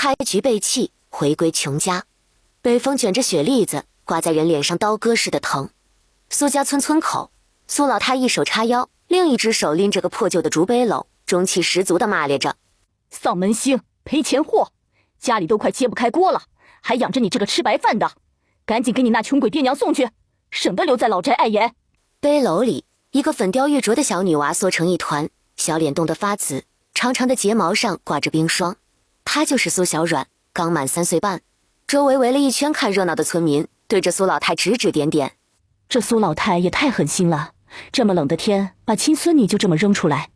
开局被弃，回归穷家。北风卷着雪粒子刮在人脸上，刀割似的疼。苏家村口，苏老太一手叉腰，另一只手拎着个破旧的竹背篓，中气十足地骂咧着：“丧门星，赔钱货！家里都快揭不开锅了，还养着你这个吃白饭的！赶紧给你那穷鬼爹娘送去，省得留在老宅碍眼。”背篓里，一个粉雕玉琢的小女娃缩成一团，小脸冻得发紫，长长的睫毛上挂着冰霜。她就是苏小阮，刚满3岁半。周围围了一圈看热闹的村民，对着苏老太指指点点。这苏老太也太狠心了，这么冷的天，把亲孙女就这么扔出来，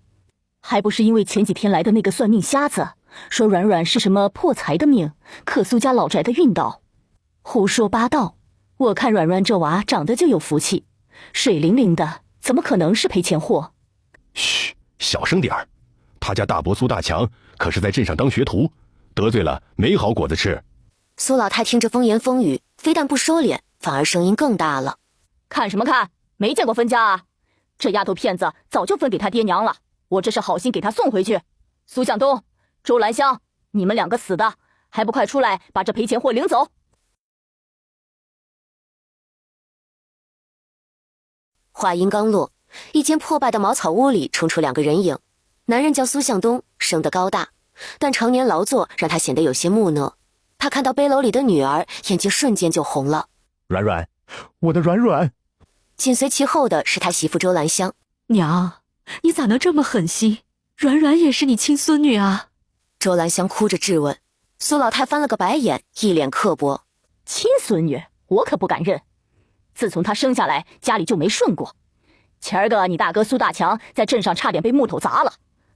还不是因为前几天来的那个算命瞎子说阮阮是什么破财的命，克苏家老宅的运道。胡说八道！我看阮阮这娃长得就有福气，水灵灵的，怎么可能是赔钱货？嘘，小声点儿。他家大伯苏大强可是在镇上当学徒，得罪了没好果子吃。苏老太听着风言风语，非但不收敛，反而声音更大了。看什么看？没见过分家啊！这丫头片子早就分给他爹娘了，我这是好心给他送回去。苏向东、周兰香，你们2个死的，还不快出来把这赔钱货领走！话音刚落，一间破败的茅草屋里冲出2个人影。男人叫苏向东，生得高大，但常年劳作让他显得有些木讷。他看到背篓里的女儿，眼睛瞬间就红了。软软，我的软软。紧随其后的是他媳妇周兰香。娘，你咋能这么狠心？软软也是你亲孙女啊！周兰香哭着质问。苏老太翻了个白眼，一脸刻薄。亲孙女，我可不敢认。自从她生下来，家里就没顺过。前儿个你大哥苏大强在镇上差点被木头砸了，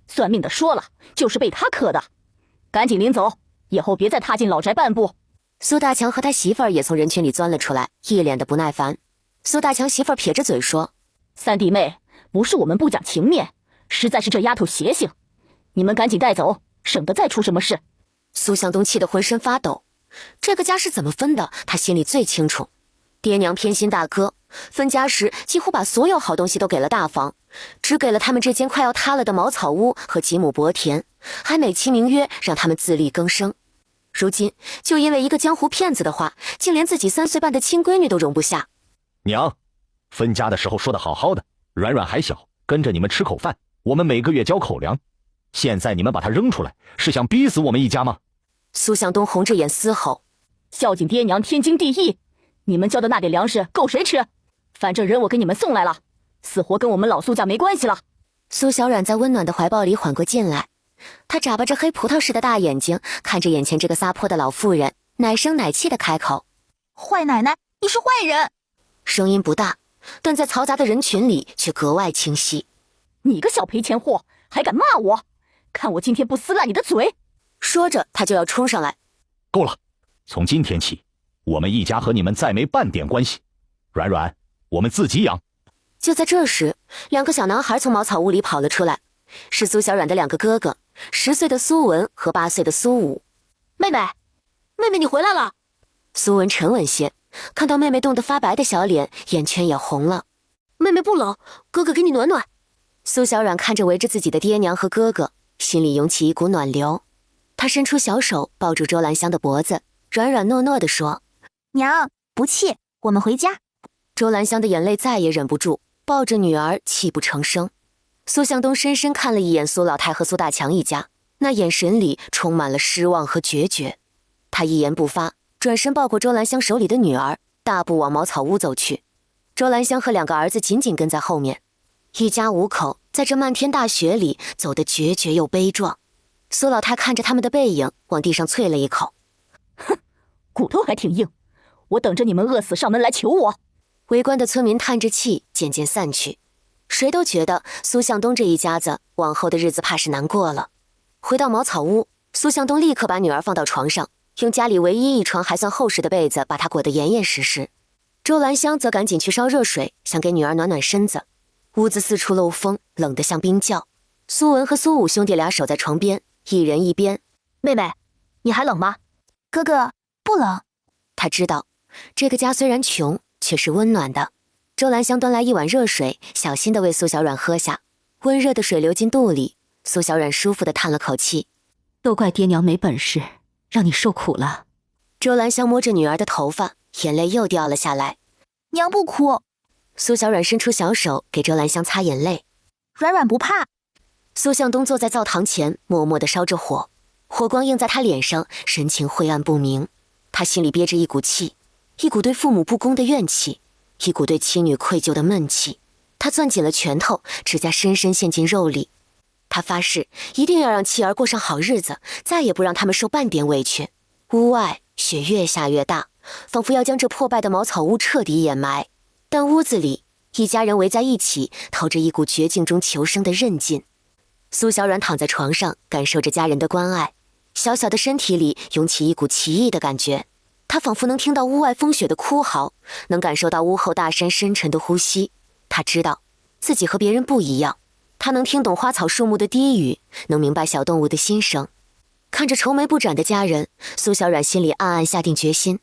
算命的说了，就是被他克的。赶紧领走，以后别再踏进老宅半步。苏大强和他媳妇儿也从人群里钻了出来，一脸的不耐烦。苏大强媳妇儿撇着嘴说：“三弟妹，不是我们不讲情面，实在是这丫头邪性，你们赶紧带走，省得再出什么事。”苏向东气得浑身发抖，这个家是怎么分的，他心里最清楚。爹娘偏心大哥，分家时几乎把所有好东西都给了大房，只给了他们这间快要塌了的茅草屋和几亩薄田，还美其名曰让他们自力更生。如今就因为一个江湖骗子的话，竟连自己3岁半的亲闺女都容不下。娘，分家的时候说的好好的，软软还小，跟着你们吃口饭，我们每个月交口粮。现在你们把她扔出来，是想逼死我们一家吗？苏向东红着眼嘶吼：“孝敬爹娘天经地义，你们交的那点粮食够谁吃？反正人我给你们送来了，死活跟我们老苏家没关系了。”苏小冉在温暖的怀抱里缓过劲来，她眨巴着黑葡萄似的大眼睛，看着眼前这个撒泼的老妇人，奶声奶气地开口：“坏奶奶，你是坏人！”声音不大，但在嘈杂的人群里却格外清晰。“你个小赔钱货，还敢骂我？看我今天不撕烂你的嘴！”说着，他就要冲上来。“够了，从今天起，我们一家和你们再没半点关系。软软，我们自己养。”就在这时，2个小男孩从茅草屋里跑了出来，是苏小冉的2个哥哥，10岁的苏文和8岁的苏武。“妹妹，妹妹，你回来了！”苏文沉稳些，看到妹妹冻得发白的小脸，眼圈也红了。“妹妹不冷，哥哥给你暖暖。”苏小冉看着围着自己的爹娘和哥哥，心里涌起一股暖流。她伸出小手抱住周兰香的脖子，软软糯糯地说：“娘，不气，我们回家。”周兰香的眼泪再也忍不住，抱着女儿泣不成声。苏向东深深看了一眼苏老太和苏大强一家，那眼神里充满了失望和决绝。他一言不发，转身抱过周兰香手里的女儿，大步往茅草屋走去。周兰香和2个儿子紧紧跟在后面，一家5口在这漫天大雪里走得决绝又悲壮。苏老太看着他们的背影，往地上啐了一口：“哼，骨头还挺硬，我等着你们饿死上门来求我。”围观的村民叹着气，渐渐散去。谁都觉得苏向东这一家子往后的日子怕是难过了。回到茅草屋，苏向东立刻把女儿放到床上，用家里唯一一床还算厚实的被子把她裹得严严实实。周兰香则赶紧去烧热水，想给女儿暖暖身子。屋子四处漏风，冷得像冰窖。苏文和苏武兄弟俩守在床边，一人一边。“妹妹，你还冷吗？”“哥哥，不冷。”他知道这个家虽然穷，却是温暖的。周兰香端来一碗热水，小心地为苏小冉喝下。温热的水流进肚里，苏小冉舒服地叹了口气：“都怪爹娘没本事，让你受苦了。周兰香摸着女儿的头发，眼泪又掉了下来。娘不哭。苏小软伸出小手给周兰香擦眼泪。软软不怕。苏向东坐在灶堂前，默默地烧着火，火光映在他脸上，神情晦暗不明。他心里憋着一股气，一股对父母不公的怨气，一股对妻女愧疚的闷气。他攥紧了拳头，指甲深深陷进肉里。他发誓一定要让妻儿过上好日子，再也不让他们受半点委屈。屋外雪越下越大，仿佛要将这破败的茅草屋彻底掩埋。但屋子里，一家人围在一起，透着一股绝境中求生的韧劲。苏小软躺在床上，感受着家人的关爱，小小的身体里涌起一股奇异的感觉。他仿佛能听到屋外风雪的哭嚎，能感受到屋后大山深沉的呼吸。他知道自己和别人不一样，他能听懂花草树木的低语，能明白小动物的心声。看着愁眉不展的家人，苏小软心里暗暗下定决心：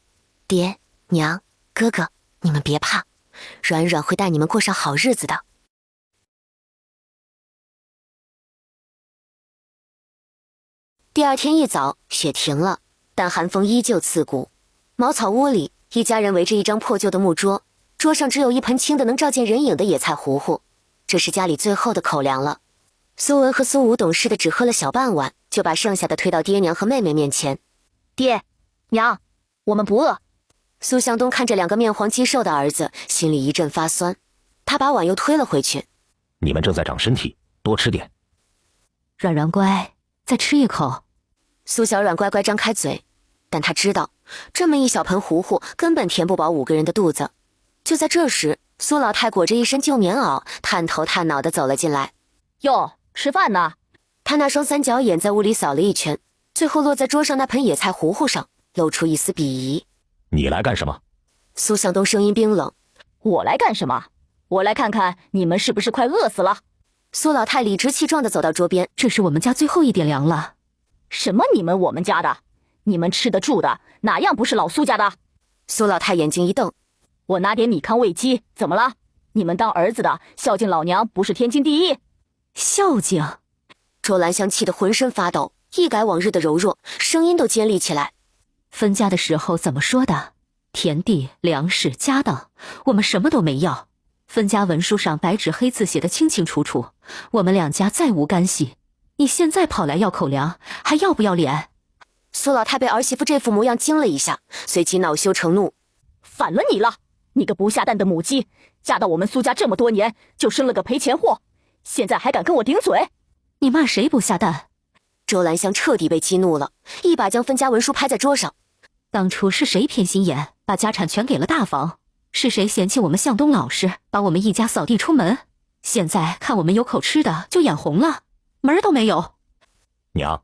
爹娘哥哥，你们别怕，软软会带你们过上好日子的。第二天一早，雪停了，但寒风依旧刺骨。茅草屋里，一家人围着一张破旧的木桌，桌上只有一盆青的能照见人影的野菜糊糊，这是家里最后的口粮了。苏文和苏武懂事的只喝了小半碗，就把剩下的推到爹娘和妹妹面前。爹娘，我们不饿。苏向东看着两个面黄肌瘦的儿子，心里一阵发酸。他把碗又推了回去。你们正在长身体，多吃点。软软乖，再吃一口。苏小软乖乖张开嘴，但他知道这么一小盆糊糊根本填不饱5个人的肚子。就在这时，苏老太裹着一身旧棉袄，探头探脑地走了进来。哟，吃饭呢？他那双三角眼在屋里扫了一圈，最后落在桌上那盆野菜糊糊上，露出一丝鄙夷。你来干什么？苏向东声音冰冷。我来干什么？我来看看你们是不是快饿死了。苏老太理直气壮地走到桌边。这是我们家最后一点粮了。什么你们我们家的？你们吃的住的哪样不是老苏家的？苏老太眼睛一瞪。我拿点米糠喂鸡，怎么了？你们当儿子的孝敬老娘不是天经地义？孝敬？周兰香气得浑身发抖，一改往日的柔弱，声音都尖利起来。分家的时候怎么说的？田地、粮食、家当，我们什么都没要。分家文书上白纸黑字写得清清楚楚，我们两家再无干系。你现在跑来要口粮，还要不要脸？苏老太被儿媳妇这副模样惊了一下，随即恼羞成怒。反了你了！你个不下蛋的母鸡，嫁到我们苏家这么多年，就生了个赔钱货，现在还敢跟我顶嘴？你骂谁不下蛋？周兰香彻底被激怒了，一把将分家文书拍在桌上。当初是谁偏心眼，把家产全给了大房？是谁嫌弃我们向东老实，把我们一家扫地出门？现在看我们有口吃的就眼红了，门儿都没有。娘，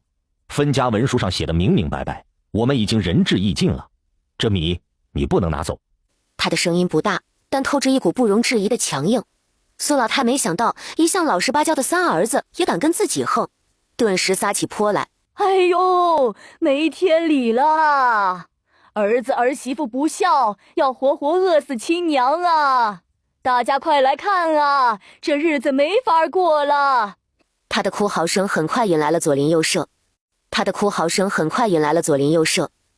分家文书上写的明明白白，我们已经仁至义尽了，这米你不能拿走。他的声音不大，但透着一股不容置疑的强硬。苏老太没想到一向老实巴交的三儿子也敢跟自己横，顿时撒起泼来。哎呦，没天理了！儿子儿媳妇不孝，要活活饿死亲娘啊！大家快来看啊，这日子没法过了！他的哭嚎声很快引来了左邻右舍，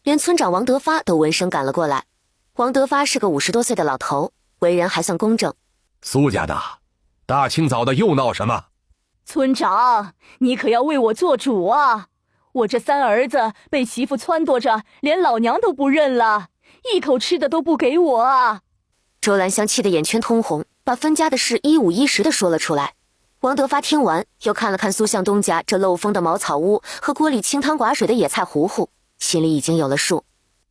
连村长王德发都闻声赶了过来。王德发是个50多岁的老头，为人还算公正。苏家的，大清早的又闹什么？村长，你可要为我做主啊！我这三儿子被媳妇撺掇着，连老娘都不认了，一口吃的都不给我啊！周兰香气得眼圈通红，把分家的事一五一十地说了出来。王德发听完，又看了看苏向东家这漏风的茅草屋和锅里清汤寡水的野菜糊糊，心里已经有了数。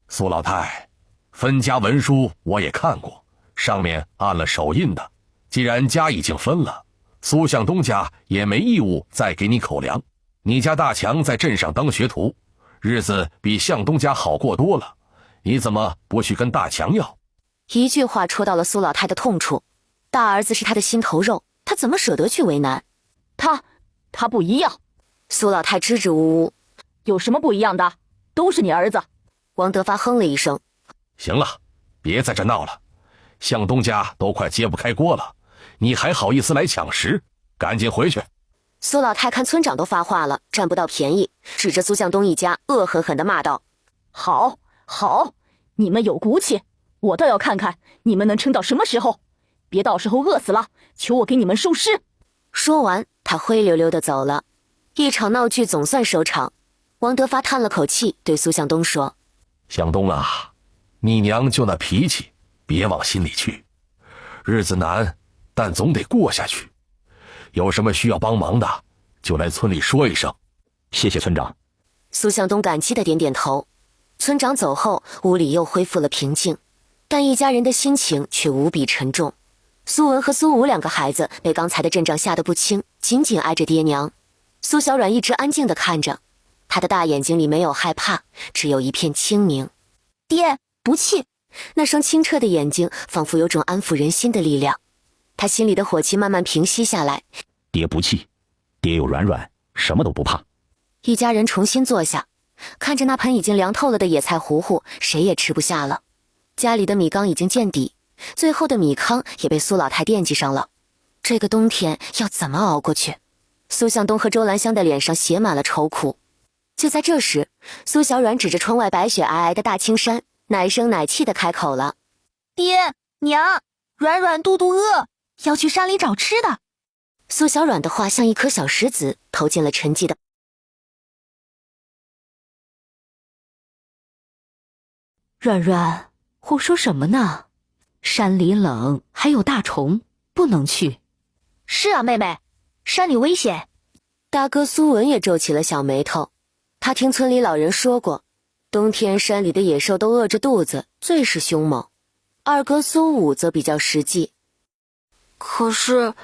苏老太，分家文书我也看过，上面按了手印的。既然家已经分了，苏向东家也没义务再给你口粮。你家大强在镇上当学徒，日子比向东家好过多了，你怎么不去跟大强要？一句话戳到了苏老太的痛处。大儿子是他的心头肉，他怎么舍得去为难？他不一样。苏老太支支吾吾。有什么不一样的？都是你儿子。王德发哼了一声。行了，别在这闹了，向东家都快揭不开锅了，你还好意思来抢食？赶紧回去。苏老太看村长都发话了，占不到便宜，指着苏向东一家恶狠狠地骂道。好，好，你们有骨气，我倒要看看你们能撑到什么时候，别到时候饿死了，求我给你们收尸。说完，他灰溜溜地走了。一场闹剧总算收场。王德发叹了口气，对苏向东说：“向东啊，你娘就那脾气，别往心里去。日子难，但总得过下去。有什么需要帮忙的，就来村里说一声。”谢谢村长。苏向东感激地点点头。村长走后，屋里又恢复了平静，但一家人的心情却无比沉重。苏文和苏武两个孩子被刚才的阵仗吓得不轻，紧紧挨着爹娘。苏小软一直安静地看着，他的大眼睛里没有害怕，只有一片清明。爹，不气。那双清澈的眼睛仿佛有种安抚人心的力量。他心里的火气慢慢平息下来。爹不气，爹有软软，什么都不怕。一家人重新坐下，看着那盆已经凉透了的野菜糊糊，谁也吃不下了。家里的米缸已经见底，最后的米糠也被苏老太惦记上了。这个冬天要怎么熬过去？苏向东和周兰香的脸上写满了愁苦。就在这时，苏小软指着窗外白雪皑皑的大青山，奶声奶气地开口了：“爹娘，软软肚肚饿，要去山里找吃的。”苏小软的话像一颗小石子投进了沉寂的。软软，胡说什么呢？山里冷，还有大虫，不能去。是啊，妹妹，山里危险。大哥苏文也皱起了小眉头。他听村里老人说过，冬天山里的野兽都饿着肚子，最是凶猛。二哥苏武则比较实际。可是，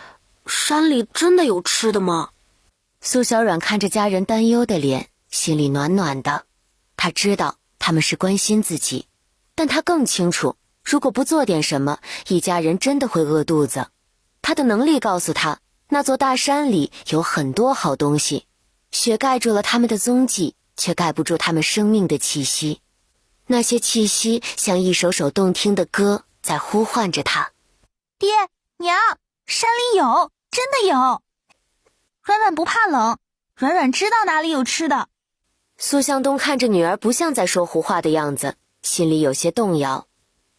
山里真的有吃的吗？苏小软看着家人担忧的脸，心里暖暖的。他知道他们是关心自己，但他更清楚，如果不做点什么，一家人真的会饿肚子。他的能力告诉他，那座大山里有很多好东西，雪盖住了他们的踪迹，却盖不住他们生命的气息。那些气息像一首首动听的歌，在呼唤着他。爹娘，山里有，真的有。软软不怕冷，软软知道哪里有吃的。苏向东看着女儿不像在说胡话的样子，心里有些动摇。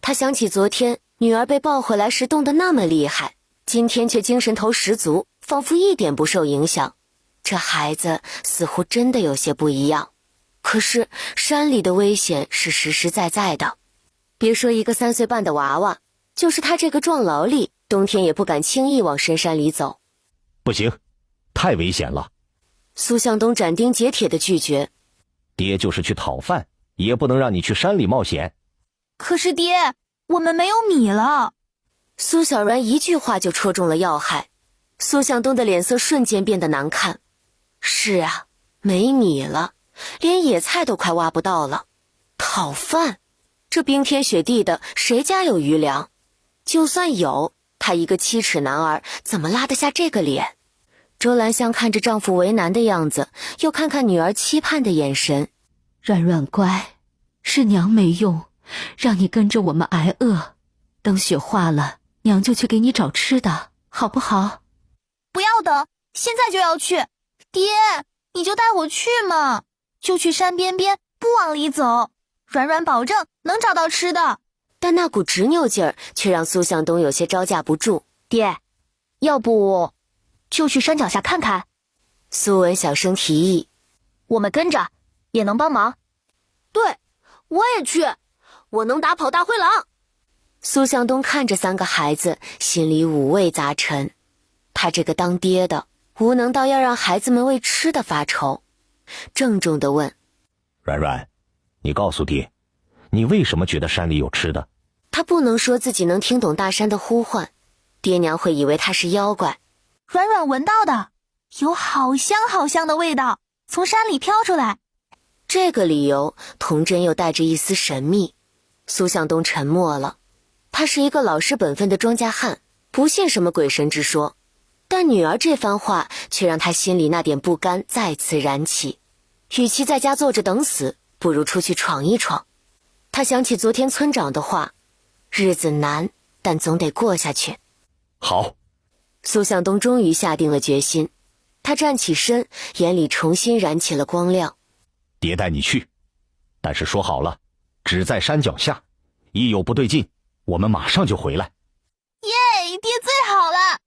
他想起昨天女儿被抱回来时冻得那么厉害，今天却精神头十足，仿佛一点不受影响。这孩子似乎真的有些不一样。可是山里的危险是实实在在的，别说一个3岁半的娃娃，就是他这个壮劳力，冬天也不敢轻易往深山里走。不行，太危险了。苏向东斩钉截铁地拒绝。爹就是去讨饭，也不能让你去山里冒险。可是爹，我们没有米了。苏小软一句话就戳中了要害。苏向东的脸色瞬间变得难看。是啊，没米了，连野菜都快挖不到了。讨饭，这冰天雪地的，谁家有余粮？就算有，他一个7尺男儿，怎么拉得下这个脸？周兰香看着丈夫为难的样子，又看看女儿期盼的眼神。软软乖，是娘没用，让你跟着我们挨饿。等雪化了，娘就去给你找吃的，好不好？不要等，现在就要去。爹，你就带我去嘛，就去山边边，不往里走。软软保证能找到吃的。但那股执拗劲儿却让苏向东有些招架不住。爹，要不就去山脚下看看。苏文小声提议。我们跟着也能帮忙。对，我也去，我能打跑大灰狼。苏向东看着3个孩子，心里五味杂陈。他这个当爹的无能到要让孩子们为吃的发愁，郑重地问：软软，你告诉爹，你为什么觉得山里有吃的？他不能说自己能听懂大山的呼唤，爹娘会以为他是妖怪。软软闻到的，有好香好香的味道，从山里飘出来。这个理由童真又带着一丝神秘。苏向东沉默了。他是一个老实本分的庄稼汉，不信什么鬼神之说。但女儿这番话却让他心里那点不甘再次燃起。与其在家坐着等死，不如出去闯一闯。他想起昨天村长的话，日子难，但总得过下去。好。苏向东终于下定了决心。他站起身，眼里重新燃起了光亮。爹带你去。但是说好了，只在山脚下，一有不对劲，我们马上就回来。耶，爹最好了！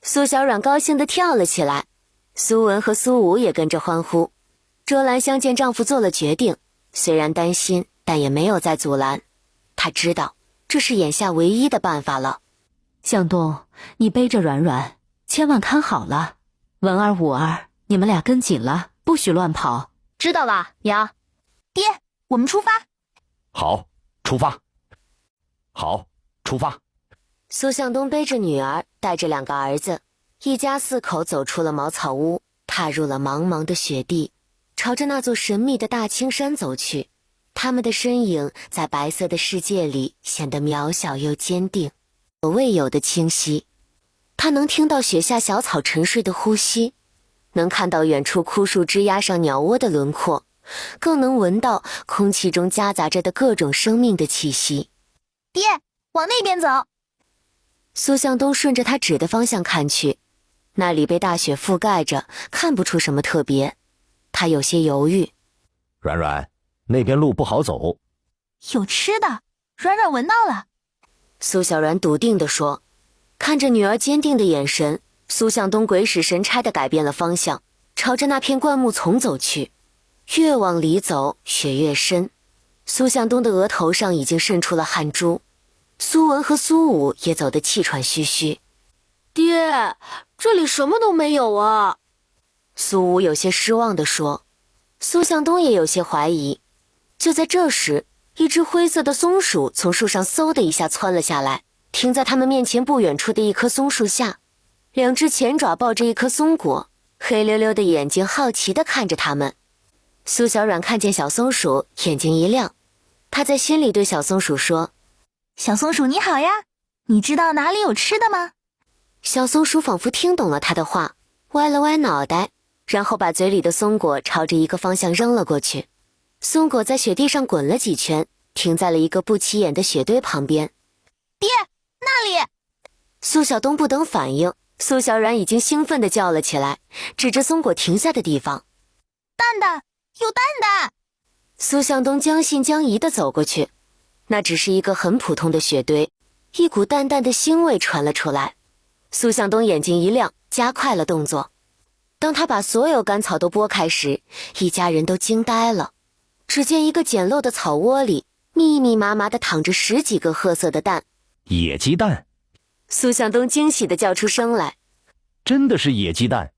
苏小软高兴地跳了起来，苏文和苏武也跟着欢呼。卓兰香见丈夫做了决定，虽然担心，但也没有再阻拦。她知道这是眼下唯一的办法了。向东，你背着软软，千万看好了。文儿、武儿，你们俩跟紧了，不许乱跑。知道了，娘。爹，我们出发。好，出发。好，出发。苏向东背着女儿，带着2个儿子，一家4口走出了茅草屋，踏入了茫茫的雪地，朝着那座神秘的大青山走去。他们的身影在白色的世界里显得渺小又坚定，未有的清晰。他能听到雪下小草沉睡的呼吸，能看到远处枯树枝桠上鸟窝的轮廓，更能闻到空气中夹杂着的各种生命的气息。爹，往那边走。苏向东顺着他指的方向看去，那里被大雪覆盖着，看不出什么特别。他有些犹豫。软软，那边路不好走。有吃的，软软闻到了。苏小软笃定地说。看着女儿坚定的眼神，苏向东鬼使神差地改变了方向，朝着那片灌木丛走去。越往里走，雪越深，苏向东的额头上已经渗出了汗珠。苏文和苏武也走得气喘吁吁。爹，这里什么都没有啊！苏武有些失望地说。苏向东也有些怀疑。就在这时，一只灰色的松鼠从树上嗖的一下窜了下来，停在他们面前不远处的一棵松树下，2只前爪抱着一颗松果，黑溜溜的眼睛好奇地看着他们。苏小软看见小松鼠，眼睛一亮，她在心里对小松鼠说：小松鼠你好呀，你知道哪里有吃的吗？小松鼠仿佛听懂了他的话，歪了歪脑袋，然后把嘴里的松果朝着一个方向扔了过去。松果在雪地上滚了几圈，停在了一个不起眼的雪堆旁边。爹，那里！苏晓东不等反应，苏小软已经兴奋地叫了起来，指着松果停下的地方。蛋蛋，有蛋蛋！苏向东将信将疑地走过去，那只是一个很普通的雪堆，一股淡淡的腥味传了出来。苏向东眼睛一亮，加快了动作。当他把所有干草都拨开时，一家人都惊呆了。只见一个简陋的草窝里，密密麻麻地躺着10几个褐色的蛋。野鸡蛋！苏向东惊喜地叫出声来。真的是野鸡蛋！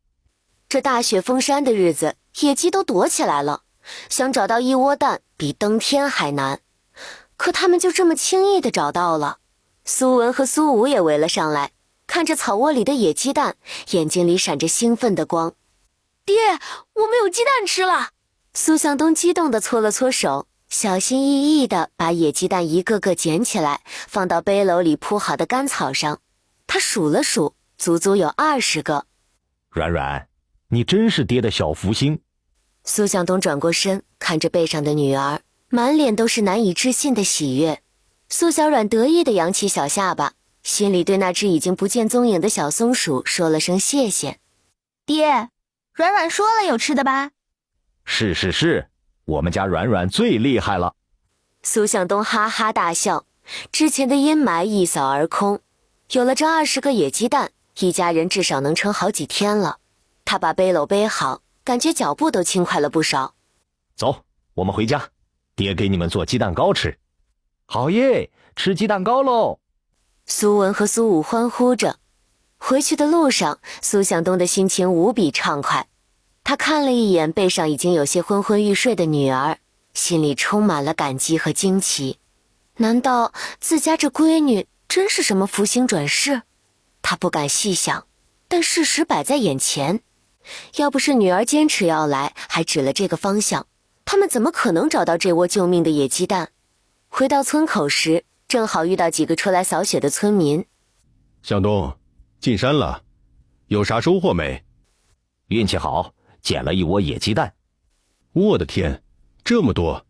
这大雪封山的日子，野鸡都躲起来了，想找到一窝蛋比登天还难。可他们就这么轻易地找到了。苏文和苏武也围了上来，看着草窝里的野鸡蛋，眼睛里闪着兴奋的光。爹，我们有鸡蛋吃了！苏向东激动地搓了搓手，小心翼翼地把野鸡蛋一个个捡起来，放到背篓里铺好的干草上。他数了数，足足有20个。软软，你真是爹的小福星。苏向东转过身，看着背上的女儿，满脸都是难以置信的喜悦。苏小软得意地扬起小下巴，心里对那只已经不见踪影的小松鼠说了声谢谢。爹，软软说了有吃的吧？是，我们家软软最厉害了。苏向东哈哈大笑，之前的阴霾一扫而空。有了这20个野鸡蛋，一家人至少能撑好几天了。他把背篓背好，感觉脚步都轻快了不少。走，我们回家，爹给你们做鸡蛋糕吃。好耶，吃鸡蛋糕喽！苏文和苏武欢呼着。回去的路上，苏向东的心情无比畅快。他看了一眼背上已经有些昏昏欲睡的女儿，心里充满了感激和惊奇。难道自家这闺女真是什么福星转世？他不敢细想，但事实摆在眼前。要不是女儿坚持要来，还指了这个方向，他们怎么可能找到这窝救命的野鸡蛋？回到村口时，正好遇到几个出来扫雪的村民。向东，进山了，有啥收获没？运气好，捡了一窝野鸡蛋。我的天，这么多！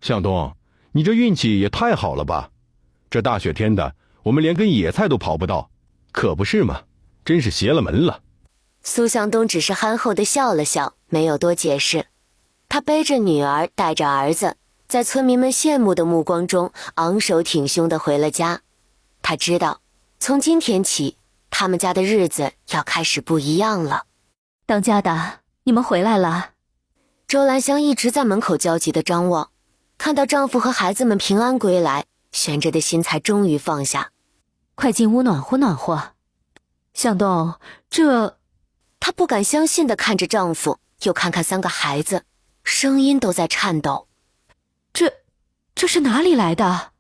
向东，你这运气也太好了吧！这大雪天的，我们连根野菜都刨不到，可不是嘛？真是邪了门了。苏向东只是憨厚地笑了笑，没有多解释。他背着女儿，带着儿子，在村民们羡慕的目光中，昂首挺胸地回了家。他知道，从今天起，他们家的日子要开始不一样了。当家的，你们回来了。周兰香一直在门口焦急地张望，看到丈夫和孩子们平安归来，悬着的心才终于放下。快进屋暖和暖和。向东，她不敢相信地看着丈夫，又看看3个孩子，声音都在颤抖。这是哪里来的？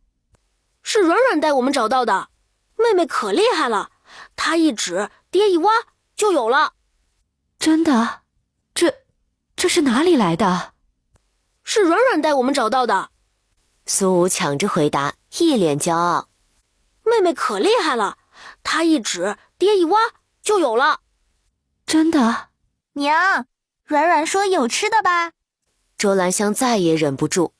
是软软带我们找到的，妹妹可厉害了，她一指，爹一挖就有了。真的？这是哪里来的？是软软带我们找到的。苏武抢着回答，一脸骄傲。妹妹可厉害了，她一指，爹一挖就有了。真的？娘，软软说有吃的吧？周兰香再也忍不住。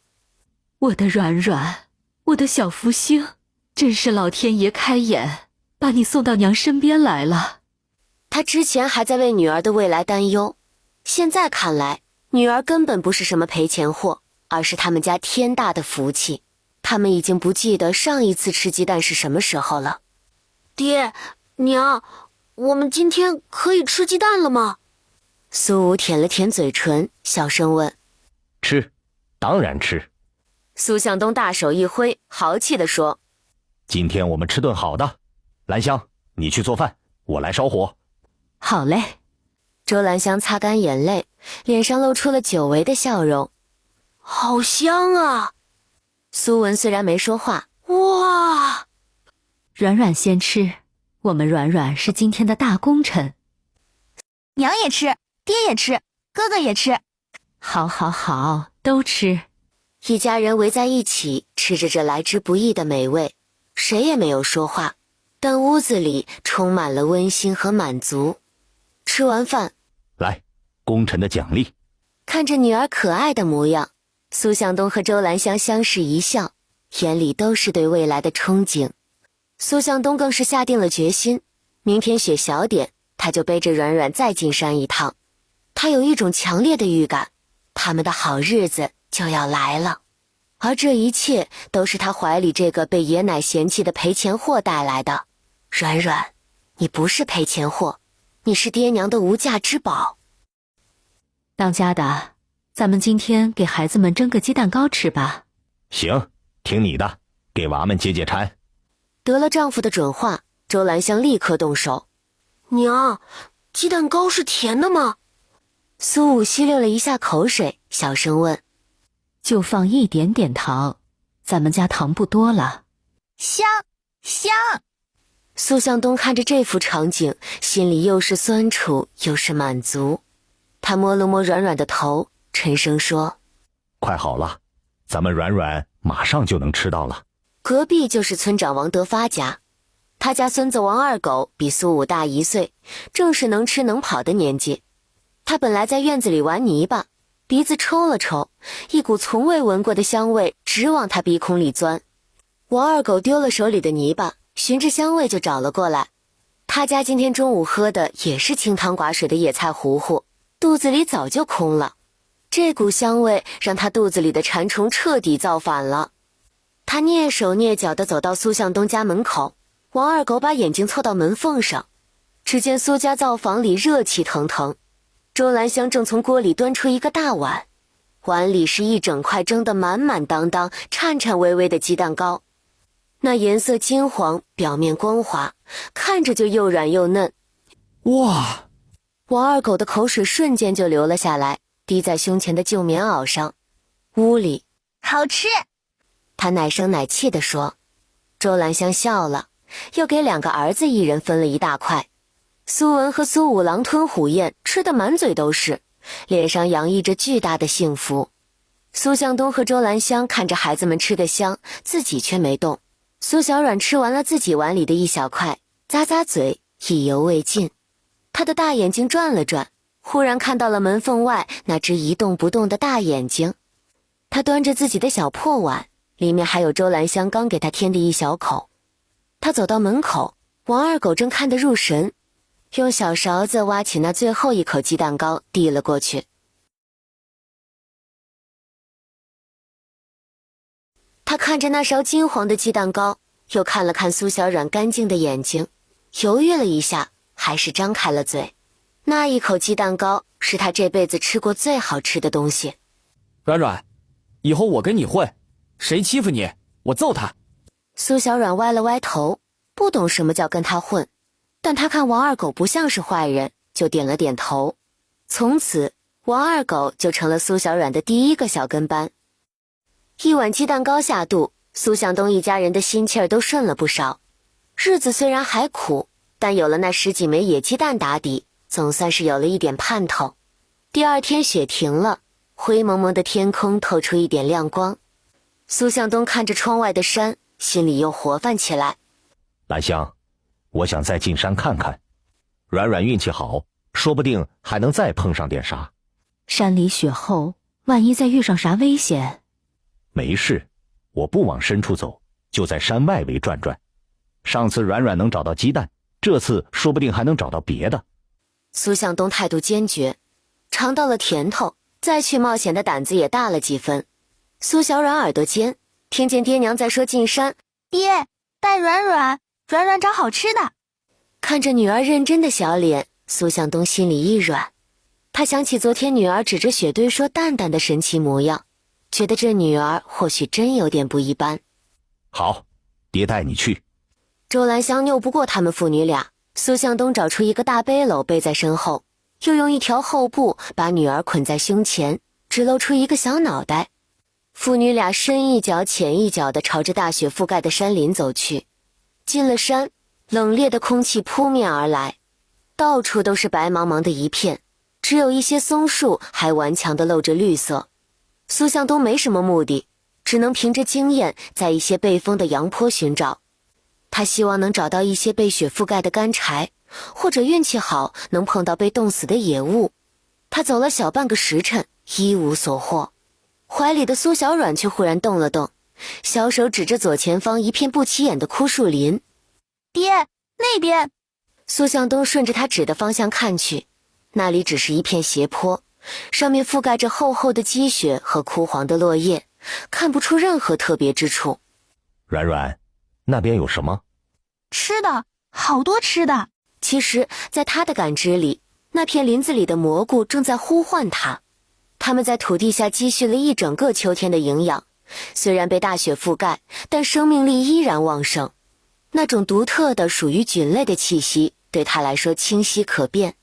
我的软软，我的小福星，真是老天爷开眼，把你送到娘身边来了。她之前还在为女儿的未来担忧，现在看来，女儿根本不是什么赔钱货，而是他们家天大的福气。他们已经不记得上一次吃鸡蛋是什么时候了。爹，娘，我们今天可以吃鸡蛋了吗？苏武舔了舔嘴唇，小声问。吃，当然吃。苏向东大手一挥，豪气地说：今天我们吃顿好的。兰香，你去做饭，我来烧火。好嘞。周兰香擦干眼泪，脸上露出了久违的笑容。好香啊！苏文虽然没说话，哇！软软先吃，我们软软是今天的大功臣。娘也吃，爹也吃，哥哥也吃。好好好，都吃。一家人围在一起，吃着这来之不易的美味，谁也没有说话，但屋子里充满了温馨和满足。吃完饭，来，功臣的奖励。看着女儿可爱的模样，苏向东和周兰香相视一笑，眼里都是对未来的憧憬。苏向东更是下定了决心，明天雪小点，他就背着软软再进山一趟。他有一种强烈的预感，他们的好日子就要来了，而这一切都是他怀里这个被爷奶嫌弃的赔钱货带来的。软软，你不是赔钱货，你是爹娘的无价之宝。当家的，咱们今天给孩子们蒸个鸡蛋糕吃吧。行，听你的，给娃们解解馋。得了丈夫的准话，周兰香立刻动手。娘，鸡蛋糕是甜的吗？苏武吸溜了一下口水，小声问。就放一点点糖，咱们家糖不多了。香香。苏向东看着这幅场景，心里又是酸楚又是满足。他摸了摸软软的头，沉声说：快好了，咱们软软马上就能吃到了。隔壁就是村长王德发家，他家孙子王二狗比苏武大1岁，正是能吃能跑的年纪。他本来在院子里玩泥巴，鼻子抽了抽，一股从未闻过的香味直往他鼻孔里钻。王二狗丢了手里的泥巴，循着香味就找了过来。他家今天中午喝的也是清汤寡水的野菜糊糊，肚子里早就空了。这股香味让他肚子里的馋虫彻底造反了。他蹑手蹑脚地走到苏向东家门口，王二狗把眼睛凑到门缝上，只见苏家灶房里热气腾腾。周兰香正从锅里端出一个大碗，碗里是一整块蒸得满满当当、颤颤巍巍的鸡蛋糕。那颜色金黄，表面光滑，看着就又软又嫩。哇！王二狗的口水瞬间就流了下来，滴在胸前的旧棉袄上。屋里好吃，他奶声奶气地说。周兰香笑了，又给2个儿子一人分了一大块。苏文和苏武狼吞虎咽，吃得满嘴都是，脸上洋溢着巨大的幸福。苏向东和周兰香看着孩子们吃得香，自己却没动。苏小软吃完了自己碗里的一小块，咂咂嘴，意犹未尽。他的大眼睛转了转，忽然看到了门缝外那只一动不动的大眼睛。他端着自己的小破碗，里面还有周兰香刚给他添的一小口。他走到门口，王二狗正看得入神，用小勺子挖起那最后一口鸡蛋糕递了过去。他看着那勺金黄的鸡蛋糕，又看了看苏小软干净的眼睛，犹豫了一下，还是张开了嘴。那一口鸡蛋糕是他这辈子吃过最好吃的东西。软软，以后我跟你混，谁欺负你，我揍他。苏小软歪了歪头，不懂什么叫跟他混，但他看王二狗不像是坏人，就点了点头。从此，王二狗就成了苏小软的第一个小跟班。一碗鸡蛋糕下肚，苏向东一家人的心气儿都顺了不少。日子虽然还苦，但有了那10几枚野鸡蛋打底，总算是有了一点盼头。第二天雪停了，灰蒙蒙的天空透出一点亮光。苏向东看着窗外的山，心里又活泛起来。兰香，我想再进山看看。软软运气好，说不定还能再碰上点啥。山里雪厚，万一再遇上啥危险？没事，我不往深处走，就在山外围转转。上次软软能找到鸡蛋，这次说不定还能找到别的。苏向东态度坚决，尝到了甜头，再去冒险的胆子也大了几分。苏小软耳朵尖，听见爹娘在说进山，爹，带软软，软软找好吃的。看着女儿认真的小脸，苏向东心里一软。他想起昨天女儿指着雪堆说蛋蛋的神奇模样，觉得这女儿或许真有点不一般。好，爹带你去。周兰香拗不过他们父女俩，苏向东找出一个大背篓背在身后，又用一条厚布把女儿捆在胸前，只露出一个小脑袋。父女俩深一脚浅一脚地朝着大雪覆盖的山林走去。进了山，冷冽的空气扑面而来，到处都是白茫茫的一片，只有一些松树还顽强地露着绿色。苏向东没什么目的，只能凭着经验在一些被风的阳坡寻找。他希望能找到一些被雪覆盖的干柴，或者运气好能碰到被冻死的野物。他走了小半个时辰，一无所获。怀里的苏小软却忽然动了动，小手指着左前方一片不起眼的枯树林。爹，那边。苏向东顺着他指的方向看去，那里只是一片斜坡，上面覆盖着厚厚的积雪和枯黄的落叶，看不出任何特别之处。软软，那边有什么？吃的，好多吃的。其实，在他的感知里，那片林子里的蘑菇正在呼唤他。它们在土地下积蓄了一整个秋天的营养，虽然被大雪覆盖，但生命力依然旺盛。那种独特的属于菌类的气息，对他来说清晰可辨。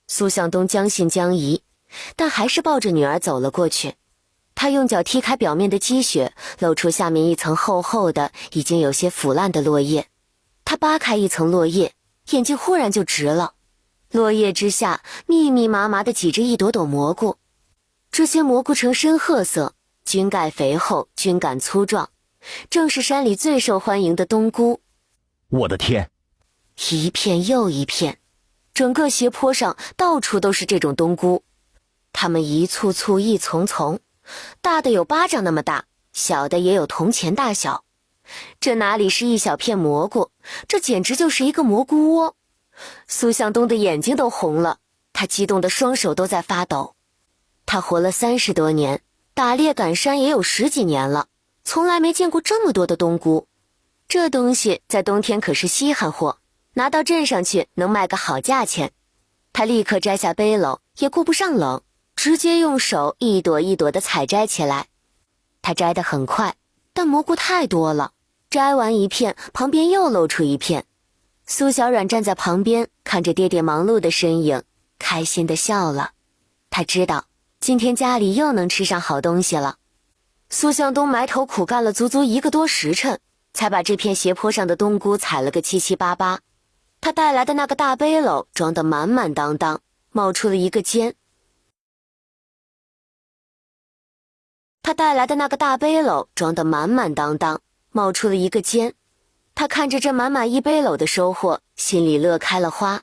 苏向东将信将疑，但还是抱着女儿走了过去。他用脚踢开表面的积雪，露出下面一层厚厚的、已经有些腐烂的落叶。他扒开一层落叶，眼睛忽然就直了。落叶之下，密密麻麻地挤着一朵朵蘑菇。这些蘑菇呈深褐色，茎盖肥厚，茎杆粗壮，正是山里最受欢迎的冬菇。我的天！一片又一片，整个斜坡上到处都是这种冬菇。它们一簇簇一丛丛，大的有巴掌那么大，小的也有铜钱大小。这哪里是一小片蘑菇，这简直就是一个蘑菇窝。苏向东的眼睛都红了，他激动的双手都在发抖。他活了30多年，打猎赶山也有10几年了，从来没见过这么多的冬菇。这东西在冬天可是稀罕货，拿到镇上去能卖个好价钱。他立刻摘下背篓，也顾不上冷，直接用手一朵一朵地采摘起来。他摘得很快，但蘑菇太多了，摘完一片，旁边又露出一片。苏小软站在旁边，看着爹爹忙碌的身影，开心地笑了。他知道今天家里又能吃上好东西了。苏向东埋头苦干了足足1个多时辰，才把这片斜坡上的冬菇采了个七七八八。他带来的那个大背篓装得满满当当，冒出了一个尖。他看着这满满一背篓的收获，心里乐开了花。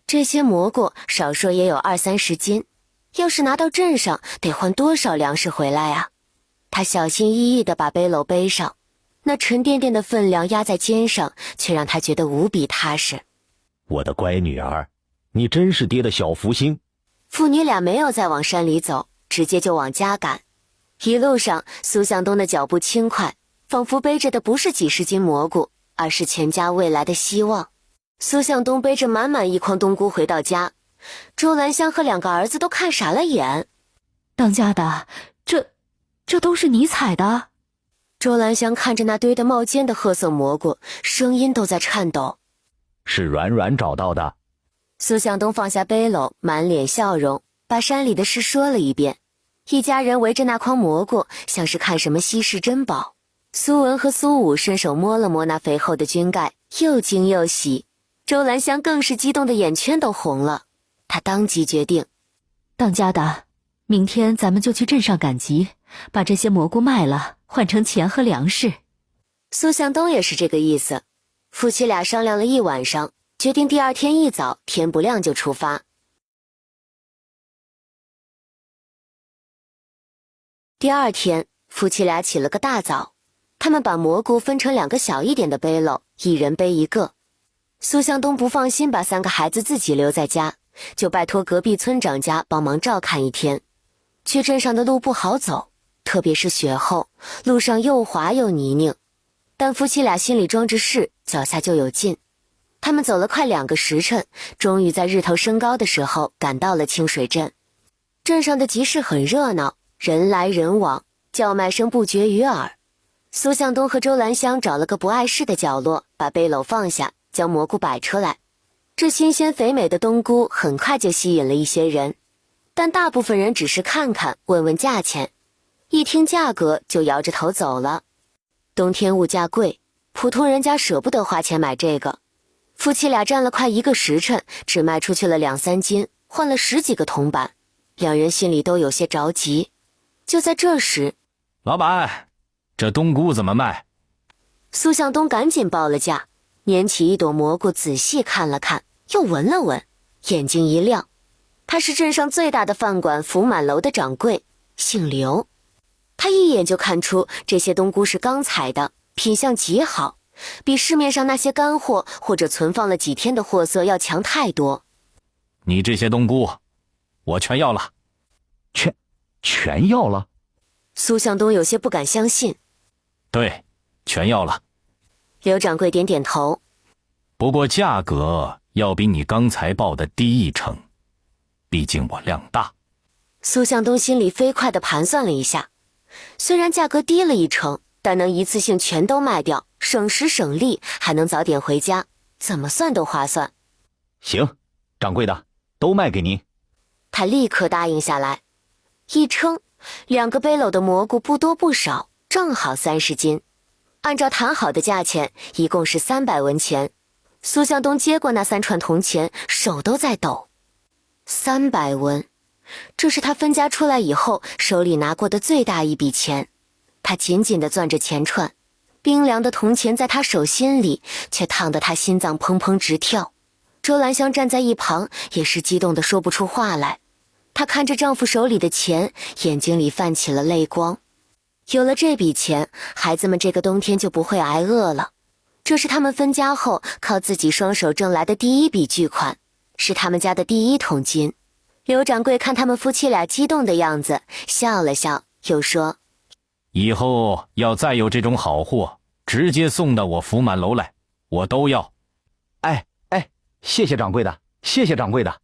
这些蘑菇少说也有20-30斤，要是拿到镇上，得换多少粮食回来啊！他小心翼翼地把背篓背上，那沉甸甸的分量压在肩上，却让他觉得无比踏实。我的乖女儿，你真是爹的小福星。父女俩没有再往山里走，直接就往家赶。一路上，苏向东的脚步轻快，仿佛背着的不是几十斤蘑菇，而是全家未来的希望。苏向东背着满满一筐冬菇回到家，周兰香和2个儿子都看傻了眼。当家的，这都是你采的？周兰香看着那堆得冒尖的褐色蘑菇，声音都在颤抖。是软软找到的。苏向东放下背篓，满脸笑容，把山里的事说了一遍。一家人围着那筐蘑菇，像是看什么稀世珍宝。苏文和苏武伸手摸了摸那肥厚的菌盖，又惊又喜。周兰香更是激动的眼圈都红了。她当即决定，当家的，明天咱们就去镇上赶集，把这些蘑菇卖了，换成钱和粮食。苏向东也是这个意思。夫妻俩商量了一晚上，决定第二天一早天不亮就出发。第二天，夫妻俩起了个大早，他们把蘑菇分成2个小一点的背篓，一人背一个。苏向东不放心把3个孩子自己留在家，就拜托隔壁村长家帮忙照看一天。去镇上的路不好走，特别是雪后，路上又滑又泥泞。但夫妻俩心里装着事，脚下就有劲。他们走了快2个时辰，终于在日头升高的时候赶到了清水镇。镇上的集市很热闹，人来人往，叫卖声不绝于耳。苏向东和周兰香找了个不碍事的角落，把背篓放下，将蘑菇摆出来。这新鲜肥美的冬菇很快就吸引了一些人，但大部分人只是看看，问问价钱，一听价格就摇着头走了。冬天物价贵，普通人家舍不得花钱买这个。夫妻俩站了快1个时辰，只卖出去了2-3斤，换了10几个铜板，两人心里都有些着急。就在这时，老板，这冬菇怎么卖？苏向东赶紧报了价，拈起一朵蘑菇仔细看了看，又闻了闻，眼睛一亮。他是镇上最大的饭馆福满楼的掌柜，姓刘。他一眼就看出这些冬菇是刚采的，品相极好，比市面上那些干货或者存放了几天的货色要强太多。你这些冬菇，我全要了。全要了？苏向东有些不敢相信。对，全要了。刘掌柜点点头。不过价格要比你刚才报的低1成，毕竟我量大。苏向东心里飞快地盘算了一下，虽然价格低了1成，但能一次性全都卖掉，省时省力，还能早点回家，怎么算都划算。行，掌柜的，都卖给您。他立刻答应下来。一称，2个背篓的蘑菇不多不少，正好30斤。按照谈好的价钱，一共是300文钱。苏向东接过那3串铜钱，手都在抖。300文，这是他分家出来以后手里拿过的最大一笔钱。他紧紧地攥着钱串，冰凉的铜钱在他手心里，却烫得他心脏砰砰直跳。周兰香站在一旁，也是激动得说不出话来。她看着丈夫手里的钱，眼睛里泛起了泪光。有了这笔钱，孩子们这个冬天就不会挨饿了。这是他们分家后靠自己双手挣来的第一笔巨款，是他们家的第1桶金。刘掌柜看他们夫妻俩激动的样子，笑了笑，又说：以后要再有这种好货，直接送到我福满楼来，我都要。谢谢掌柜的，谢谢掌柜的。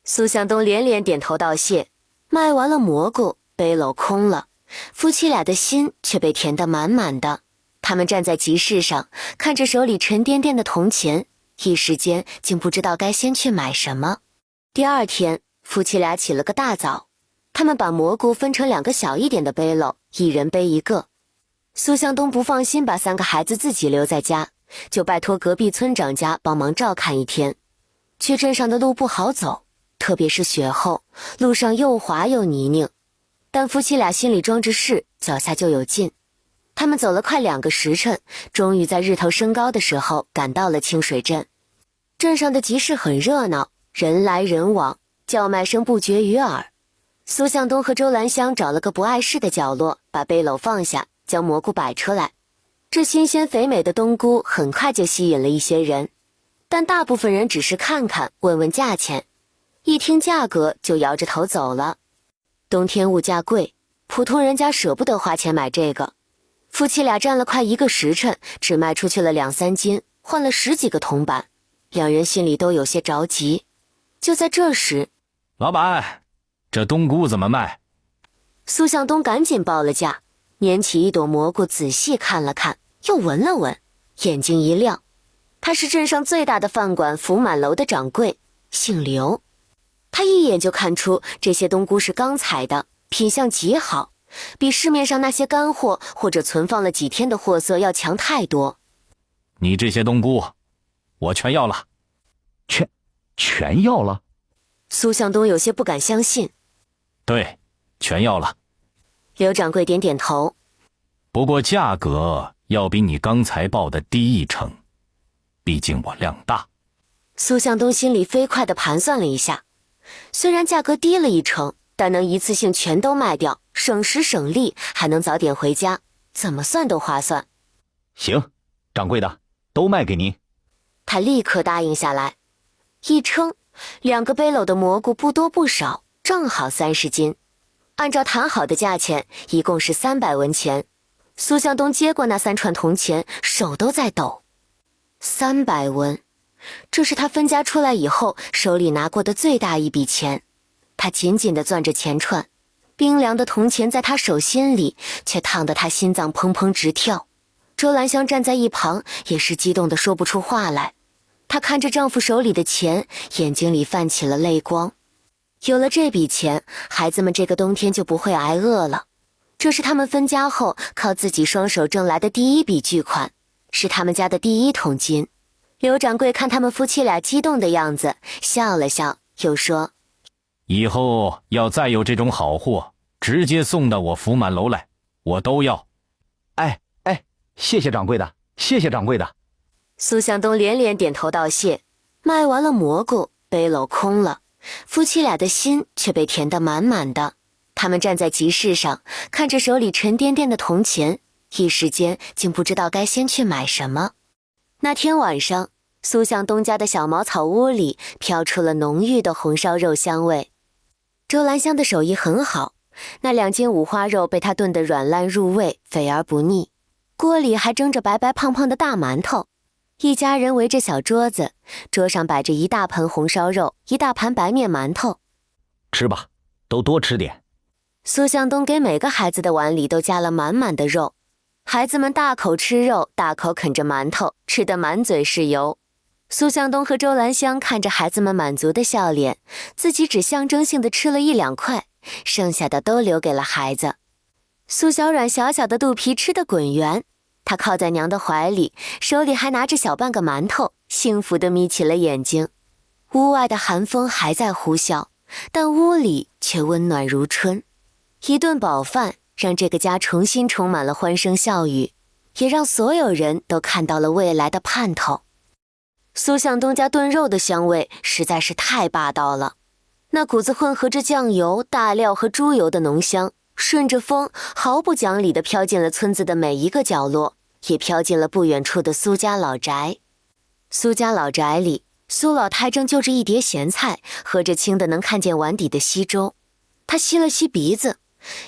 苏向东连连点头道谢。卖完了蘑菇，背篓空了，夫妻俩的心却被填得满满的。他们站在集市上，看着手里沉甸甸的铜钱，一时间竟不知道该先去买什么。第二天，夫妻俩起了个大早，他们把蘑菇分成2个小一点的背篓，一人背一个。苏向东不放心把3个孩子自己留在家，就拜托隔壁村长家帮忙照看一天。去镇上的路不好走，特别是雪后，路上又滑又泥泞。但夫妻俩心里装着事，脚下就有劲。他们走了快2个时辰，终于在日头升高的时候赶到了清水镇。镇上的集市很热闹，人来人往，叫卖声不绝于耳。苏向东和周兰香找了个不碍事的角落，把背篓放下，将蘑菇摆出来。这新鲜肥美的冬菇很快就吸引了一些人，但大部分人只是看看，问问价钱，一听价格就摇着头走了。冬天物价贵，普通人家舍不得花钱买这个。夫妻俩站了快1个时辰，只卖出去了2、3斤，换了10几个铜板，两人心里都有些着急。就在这时，老板，这冬菇怎么卖？苏向东赶紧报了价，拈起一朵蘑菇仔细看了看，又闻了闻，眼睛一亮。他是镇上最大的饭馆福满楼的掌柜，姓刘。他一眼就看出这些冬菇是刚采的，品相极好，比市面上那些干货或者存放了几天的货色要强太多。你这些冬菇，我全要了。全要了？苏向东有些不敢相信。对，全要了。刘掌柜点点头。不过价格要比你刚才报的低1成，毕竟我量大。苏向东心里飞快地盘算了一下，虽然价格低了1成，但能一次性全都卖掉，省时省力，还能早点回家，怎么算都划算。行，掌柜的，都卖给您。他立刻答应下来。一称，2个背篓的蘑菇不多不少，正好30斤。按照谈好的价钱，一共是300文钱。苏向东接过那3串铜钱，手都在抖。300文，这是他分家出来以后手里拿过的最大一笔钱。他紧紧地攥着钱串，冰凉的铜钱在他手心里，却烫得他心脏砰砰直跳。周兰香站在一旁，也是激动得说不出话来。她看着丈夫手里的钱，眼睛里泛起了泪光。有了这笔钱，孩子们这个冬天就不会挨饿了。这是他们分家后靠自己双手挣来的第一笔巨款，是他们家的第1桶金。刘掌柜看他们夫妻俩激动的样子，笑了笑，又说：以后要再有这种好货，直接送到我福满楼来，我都要。谢谢掌柜的，谢谢掌柜的。苏向东连连点头道谢。卖完了蘑菇，背篓空了，夫妻俩的心却被填得满满的。他们站在集市上，看着手里沉甸甸的铜钱，一时间竟不知道该先去买什么。那天晚上，苏向东家的小茅草屋里飘出了浓郁的红烧肉香味。周兰香的手艺很好，那2斤五花肉被她炖得软烂入味，肥而不腻。锅里还蒸着白白胖胖的大馒头。一家人围着小桌子，桌上摆着一大盆红烧肉，一大盘白面馒头。吃吧，都多吃点。苏向东给每个孩子的碗里都加了满满的肉，孩子们大口吃肉，大口啃着馒头，吃得满嘴是油。苏向东和周兰香看着孩子们满足的笑脸，自己只象征性的吃了1、2块，剩下的都留给了孩子。苏小软小小的肚皮吃得滚圆，她靠在娘的怀里，手里还拿着小半个馒头，幸福地眯起了眼睛。屋外的寒风还在呼啸，但屋里却温暖如春。一顿饱饭让这个家重新充满了欢声笑语，也让所有人都看到了未来的盼头。苏向东家炖肉的香味实在是太霸道了，那股子混合着酱油、大料和猪油的浓香，顺着风毫不讲理地飘进了村子的每一个角落，也飘进了不远处的苏家老宅。苏家老宅里，苏老太正就着一碟咸菜，喝着清的能看见碗底的稀粥。她吸了吸鼻子，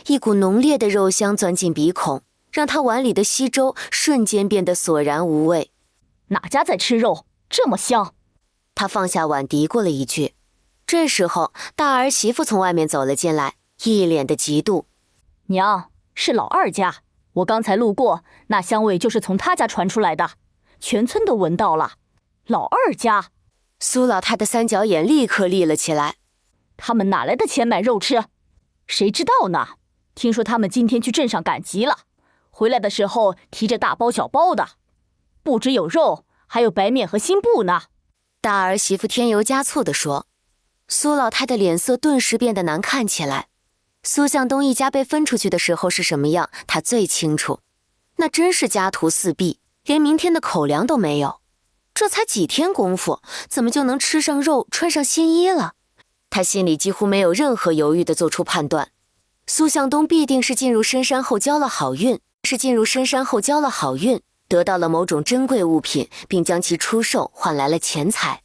一股浓烈的肉香钻进鼻孔，让她碗里的稀粥瞬间变得索然无味。哪家在吃肉这么香？她放下碗嘀咕了一句。这时候大儿媳妇从外面走了进来，一脸的嫉妒。娘，是老二家，我刚才路过，那香味就是从他家传出来的，全村都闻到了。老二家，苏老太的3角眼立刻立了起来。他们哪来的钱买肉吃？谁知道呢？听说他们今天去镇上赶集了，回来的时候提着大包小包的，不只有肉，还有白面和新布呢。大儿媳妇添油加醋地说。苏老太的脸色顿时变得难看起来。苏向东一家被分出去的时候是什么样，他最清楚。那真是家徒四壁，连明天的口粮都没有。这才几天功夫，怎么就能吃上肉，穿上新衣了？他心里几乎没有任何犹豫地做出判断。苏向东必定是进入深山后交了好运，得到了某种珍贵物品，并将其出售，换来了钱财。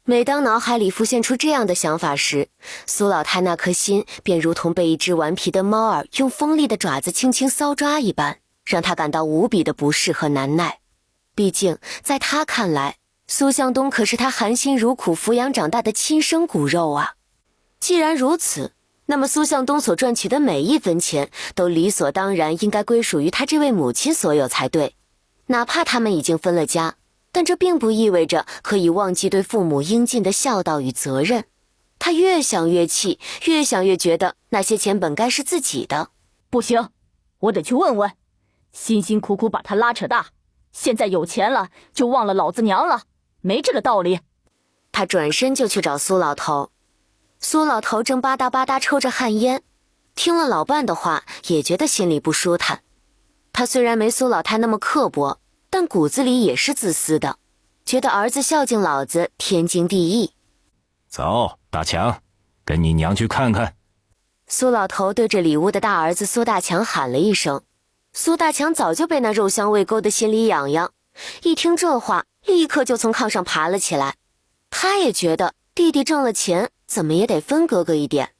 每当脑海里浮现出这样的想法时，苏老太那颗心便如同被一只顽皮的猫儿用锋利的爪子轻轻搔抓一般，让他感到无比的不适和难耐。毕竟在他看来，苏向东可是他含辛茹苦抚养长大的亲生骨肉啊。既然如此，那么苏向东所赚取的每一分钱都理所当然应该归属于他这位母亲所有才对。哪怕他们已经分了家，但这并不意味着可以忘记对父母应尽的孝道与责任。他越想越气，越想越觉得那些钱本该是自己的。不行，我得去问问。辛辛苦苦把他拉扯大，现在有钱了就忘了老子娘了，没这个道理。他转身就去找苏老头。苏老头正吧嗒吧嗒抽着旱烟，听了老伴的话，也觉得心里不舒坦。他虽然没苏老太那么刻薄，但骨子里也是自私的，觉得儿子孝敬老子天经地义。走，大强，跟你娘去看看。苏老头对着里屋的大儿子苏大强喊了一声。苏大强早就被那肉香味勾得心里痒痒，一听这话，立刻就从炕上爬了起来。他也觉得弟弟挣了钱，怎么也得分哥哥一点。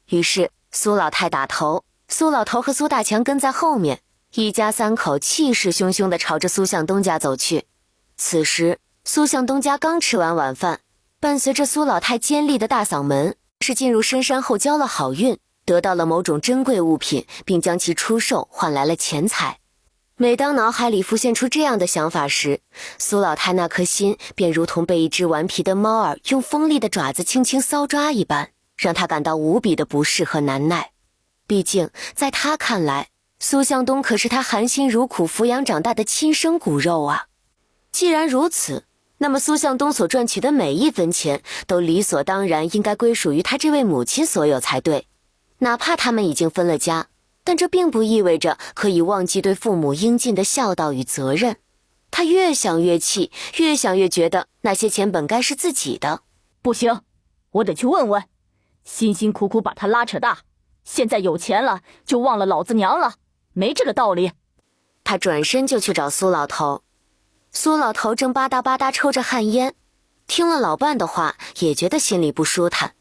于是苏老太打头，苏老头和苏大强跟在后面，一家三口气势汹汹地朝着苏向东家走去。此时苏向东家刚吃完晚饭，伴随着苏老太尖利的大嗓门，是进入深山后交了好运，得到了某种珍贵物品，并将其出售换来了钱财。每当脑海里浮现出这样的想法时，苏老太那颗心便如同被一只顽皮的猫儿用锋利的爪子轻轻搔抓一般，让他感到无比的不适和难耐。毕竟在他看来，苏向东可是他含辛茹苦抚养长大的亲生骨肉啊。既然如此，那么苏向东所赚取的每一分钱都理所当然应该归属于他这位母亲所有才对。哪怕他们已经分了家，但这并不意味着可以忘记对父母应尽的孝道与责任。他越想越气，越想越觉得那些钱本该是自己的。不行，我得去问问。辛辛苦苦把他拉扯大，现在有钱了就忘了老子娘了，没这个道理。他转身就去找苏老头。苏老头正吧嗒吧嗒抽着旱烟，听了老伴的话，也觉得心里不舒坦。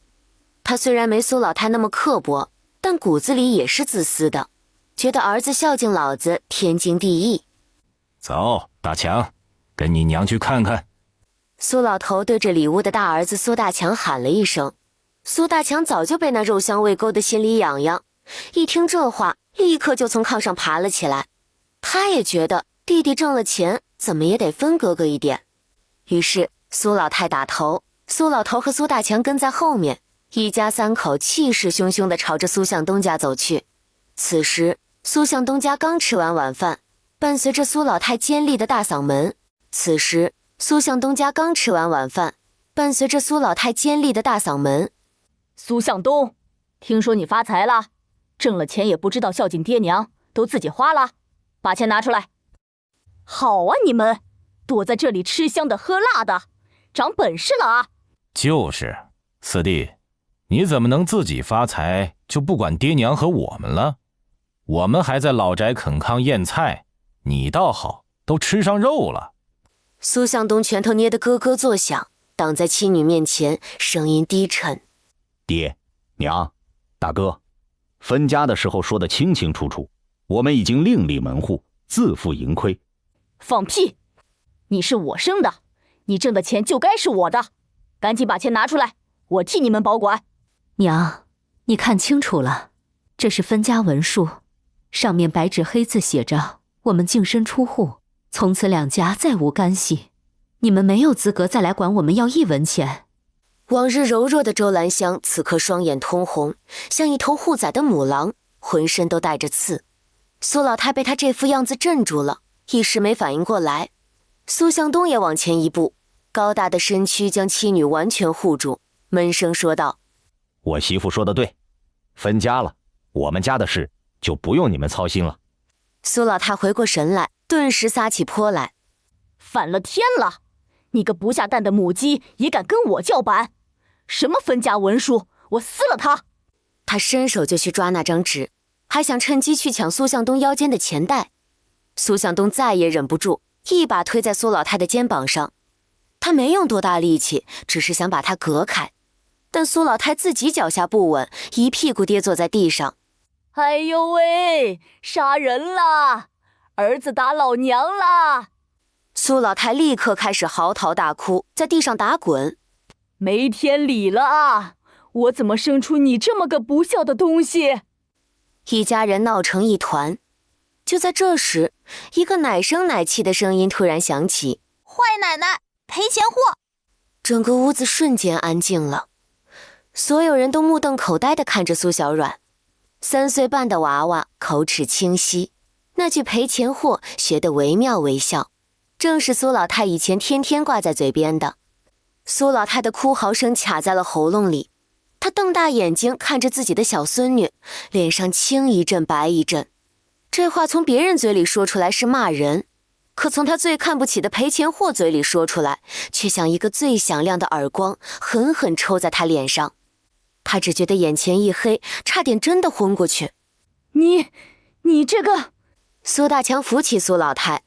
他虽然没苏老太那么刻薄，但骨子里也是自私的，觉得儿子孝敬老子天经地义。走，大强，跟你娘去看看。苏老头对着里屋的大儿子苏大强喊了一声。苏大强早就被那肉香味勾得心里痒痒，一听这话，立刻就从炕上爬了起来。他也觉得弟弟挣了钱，怎么也得分哥哥一点。于是苏老太打头，苏老头和苏大强跟在后面，一家三口气势汹汹地朝着苏向东家走去。此时苏向东家刚吃完晚饭，伴随着苏老太尖利的大嗓门，此时苏向东家刚吃完晚饭，伴随着苏老太尖利的大嗓门，苏向东，听说你发财了，挣了钱也不知道孝敬爹娘，都自己花了，把钱拿出来。好啊，你们躲在这里吃香的喝辣的，长本事了啊！就是，四弟，你怎么能自己发财就不管爹娘和我们了？我们还在老宅啃糠咽菜，你倒好，都吃上肉了。苏向东拳头捏得咯咯作响，挡在妻女面前，声音低沉。爹娘大哥，分家的时候说得清清楚楚，我们已经另立门户，自负盈亏。放屁！你是我生的，你挣的钱就该是我的，赶紧把钱拿出来，我替你们保管。娘，你看清楚了，这是分家文书，上面白纸黑字写着我们净身出户，从此两家再无干系，你们没有资格再来管我们要一文钱。往日柔弱的周兰香此刻双眼通红，像一头护崽的母狼，浑身都带着刺。苏老太被他这副样子镇住了，一时没反应过来。苏向东也往前一步，高大的身躯将妻女完全护住，闷声说道：我媳妇说得对，分家了，我们家的事就不用你们操心了。苏老太回过神来，顿时撒起泼来：反了天了！你个不下蛋的母鸡也敢跟我叫板？什么分家文书，我撕了它！他伸手就去抓那张纸，还想趁机去抢苏向东腰间的钱袋。苏向东再也忍不住，一把推在苏老太的肩膀上。他没用多大力气，只是想把他隔开，但苏老太自己脚下不稳，一屁股跌坐在地上。哎呦喂，杀人了！儿子打老娘啦！苏老太立刻开始嚎啕大哭，在地上打滚。没天理了啊！我怎么生出你这么个不孝的东西？一家人闹成一团。就在这时，一个奶声奶气的声音突然响起：“坏奶奶，赔钱货！”整个屋子瞬间安静了，所有人都目瞪口呆地看着苏小软。3岁半的娃娃口齿清晰，那句赔钱货学得惟妙惟肖，正是苏老太以前天天挂在嘴边的。苏老太的哭嚎声卡在了喉咙里，她瞪大眼睛看着自己的小孙女，脸上青一阵白一阵。这话从别人嘴里说出来是骂人，可从他最看不起的赔钱货嘴里说出来，却像一个最响亮的耳光，狠狠抽在他脸上。他只觉得眼前一黑，差点真的昏过去。你这个……苏大强扶起苏老太，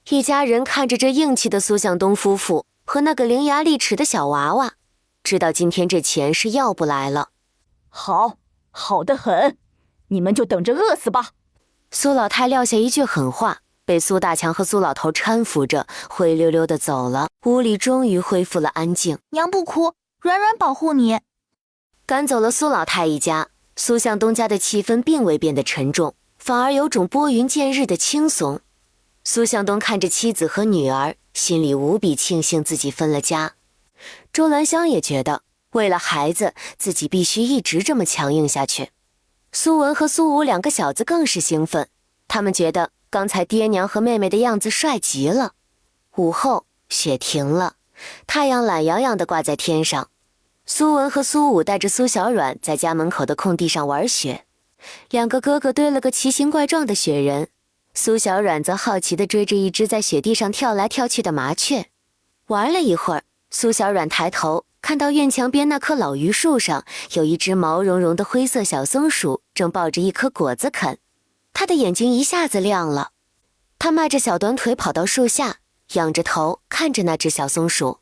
一家人看着这硬气的苏向东夫妇和那个伶牙俐齿的小娃娃，知道今天这钱是要不来了。好得很，你们就等着饿死吧。苏老太撂下一句狠话，被苏大强和苏老头搀扶着灰溜溜地走了。屋里终于恢复了安静。娘不哭，软软保护你。赶走了苏老太一家，苏向东家的气氛并未变得沉重，反而有种拨云见日的轻松。苏向东看着妻子和女儿，心里无比庆幸自己分了家。周兰香也觉得，为了孩子，自己必须一直这么强硬下去。苏文和苏武2个小子更是兴奋，他们觉得刚才爹娘和妹妹的样子帅极了。午后，雪停了，太阳懒洋洋地挂在天上。苏文和苏武带着苏小软在家门口的空地上玩雪，2个哥哥堆了个奇形怪状的雪人，苏小软则好奇地追着一只在雪地上跳来跳去的麻雀。玩了一会儿，苏小软抬头看到院墙边那棵老榆树上有一只毛茸茸的灰色小松鼠，正抱着一颗果子啃。他的眼睛一下子亮了，他迈着小短腿跑到树下，仰着头看着那只小松鼠。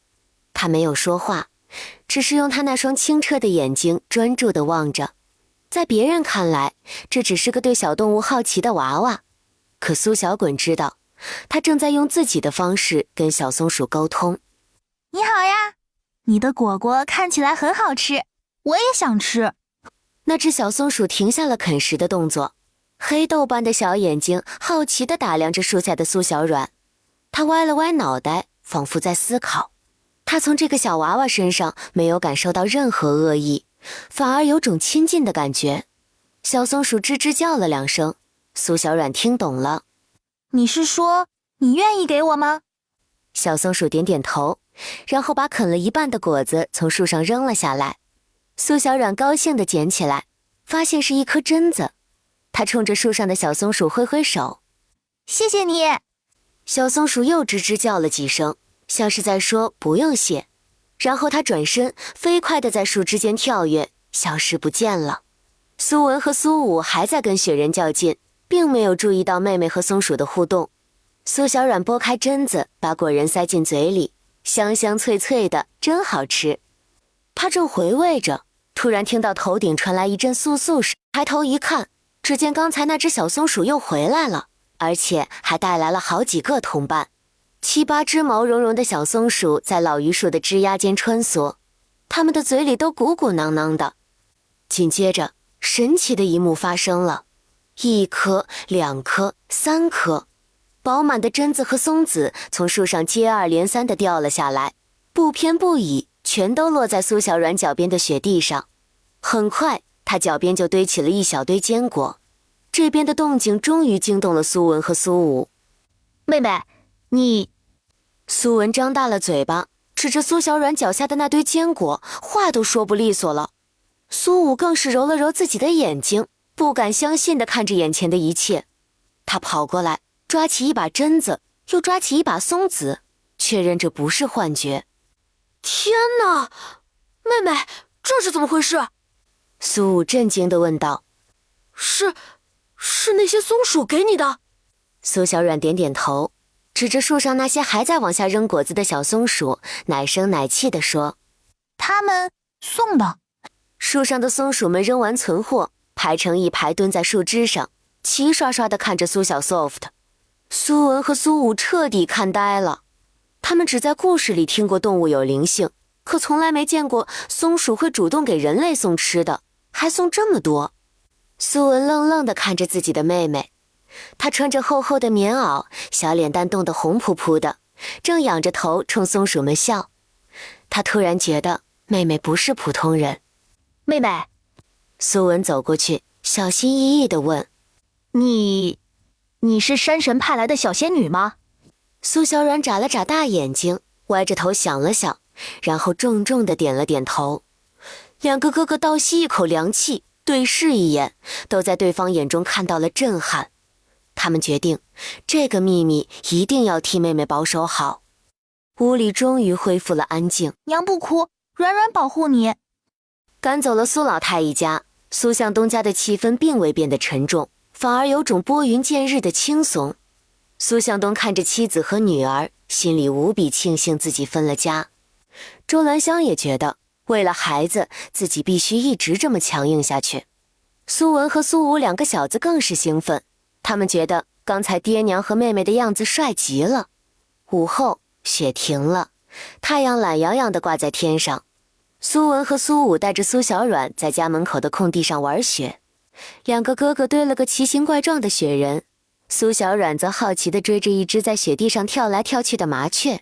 他没有说话，只是用他那双清澈的眼睛专注地望着。在别人看来，这只是个对小动物好奇的娃娃，可苏小滚知道，他正在用自己的方式跟小松鼠沟通。你好呀，你的果果看起来很好吃，我也想吃。那只小松鼠停下了啃食的动作，黑豆般的小眼睛好奇地打量着树下的苏小软。他歪了歪脑袋，仿佛在思考。他从这个小娃娃身上没有感受到任何恶意，反而有种亲近的感觉。小松鼠吱吱叫了2声，苏小软听懂了。你是说你愿意给我吗？小松鼠点点头，然后把啃了一半的果子从树上扔了下来。苏小软高兴地捡起来，发现是一颗榛子。他冲着树上的小松鼠挥挥手，谢谢你。小松鼠又吱吱叫了几声，像是在说不用谢。然后他转身飞快地在树枝间跳跃，消失不见了。苏文和苏武还在跟雪人较劲，并没有注意到妹妹和松鼠的互动。苏小软剥开榛子，把果仁塞进嘴里，香香脆脆的，真好吃。他正回味着，突然听到头顶传来一阵簌簌声，抬头一看，只见刚才那只小松鼠又回来了，而且还带来了好几个同伴。7、8只毛茸茸的小松鼠在老榆树的枝桠间穿梭，它们的嘴里都鼓鼓囊囊的。紧接着，神奇的一幕发生了，1颗、2颗、3颗，饱满的榛子和松子从树上接二连三地掉了下来，不偏不倚，全都落在苏小软脚边的雪地上。很快，他脚边就堆起了一小堆坚果。这边的动静终于惊动了苏文和苏武。妹妹，你……苏文张大了嘴巴，指着苏小软脚下的那堆坚果，话都说不利索了。苏武更是揉了揉自己的眼睛，不敢相信地看着眼前的一切。他跑过来，抓起一把榛子，又抓起一把松子，确认这不是幻觉。天哪，妹妹，这是怎么回事？苏武震惊地问道。是那些松鼠给你的？苏小软点点头，指着树上那些还在往下扔果子的小松鼠，奶声奶气地说：“他们送的。”树上的松鼠们扔完存货，排成一排蹲在树枝上，齐刷刷地看着苏小 soft。苏文和苏武彻底看呆了，他们只在故事里听过动物有灵性，可从来没见过松鼠会主动给人类送吃的，还送这么多。苏文愣愣地看着自己的妹妹，她穿着厚厚的棉袄，小脸蛋冻得红扑扑的，正仰着头冲松鼠们笑。她突然觉得妹妹不是普通人。妹妹，苏文走过去，小心翼翼地问：“你是山神派来的小仙女吗？”苏小软眨了眨大眼睛，歪着头想了想，然后重重地点了点头。两个哥哥倒吸一口凉气，对视一眼，都在对方眼中看到了震撼。他们决定，这个秘密一定要替妹妹保守好。屋里终于恢复了安静。娘不哭，软软保护你。赶走了苏老太一家，苏向东家的气氛并未变得沉重，反而有种拨云见日的轻松。苏向东看着妻子和女儿，心里无比庆幸自己分了家。周兰香也觉得，为了孩子，自己必须一直这么强硬下去。苏文和苏武两个小子更是兴奋，他们觉得刚才爹娘和妹妹的样子帅极了。午后，雪停了，太阳懒洋洋地挂在天上。苏文和苏武带着苏小软在家门口的空地上玩雪，两个哥哥堆了个奇形怪状的雪人，苏小软则好奇地追着一只在雪地上跳来跳去的麻雀。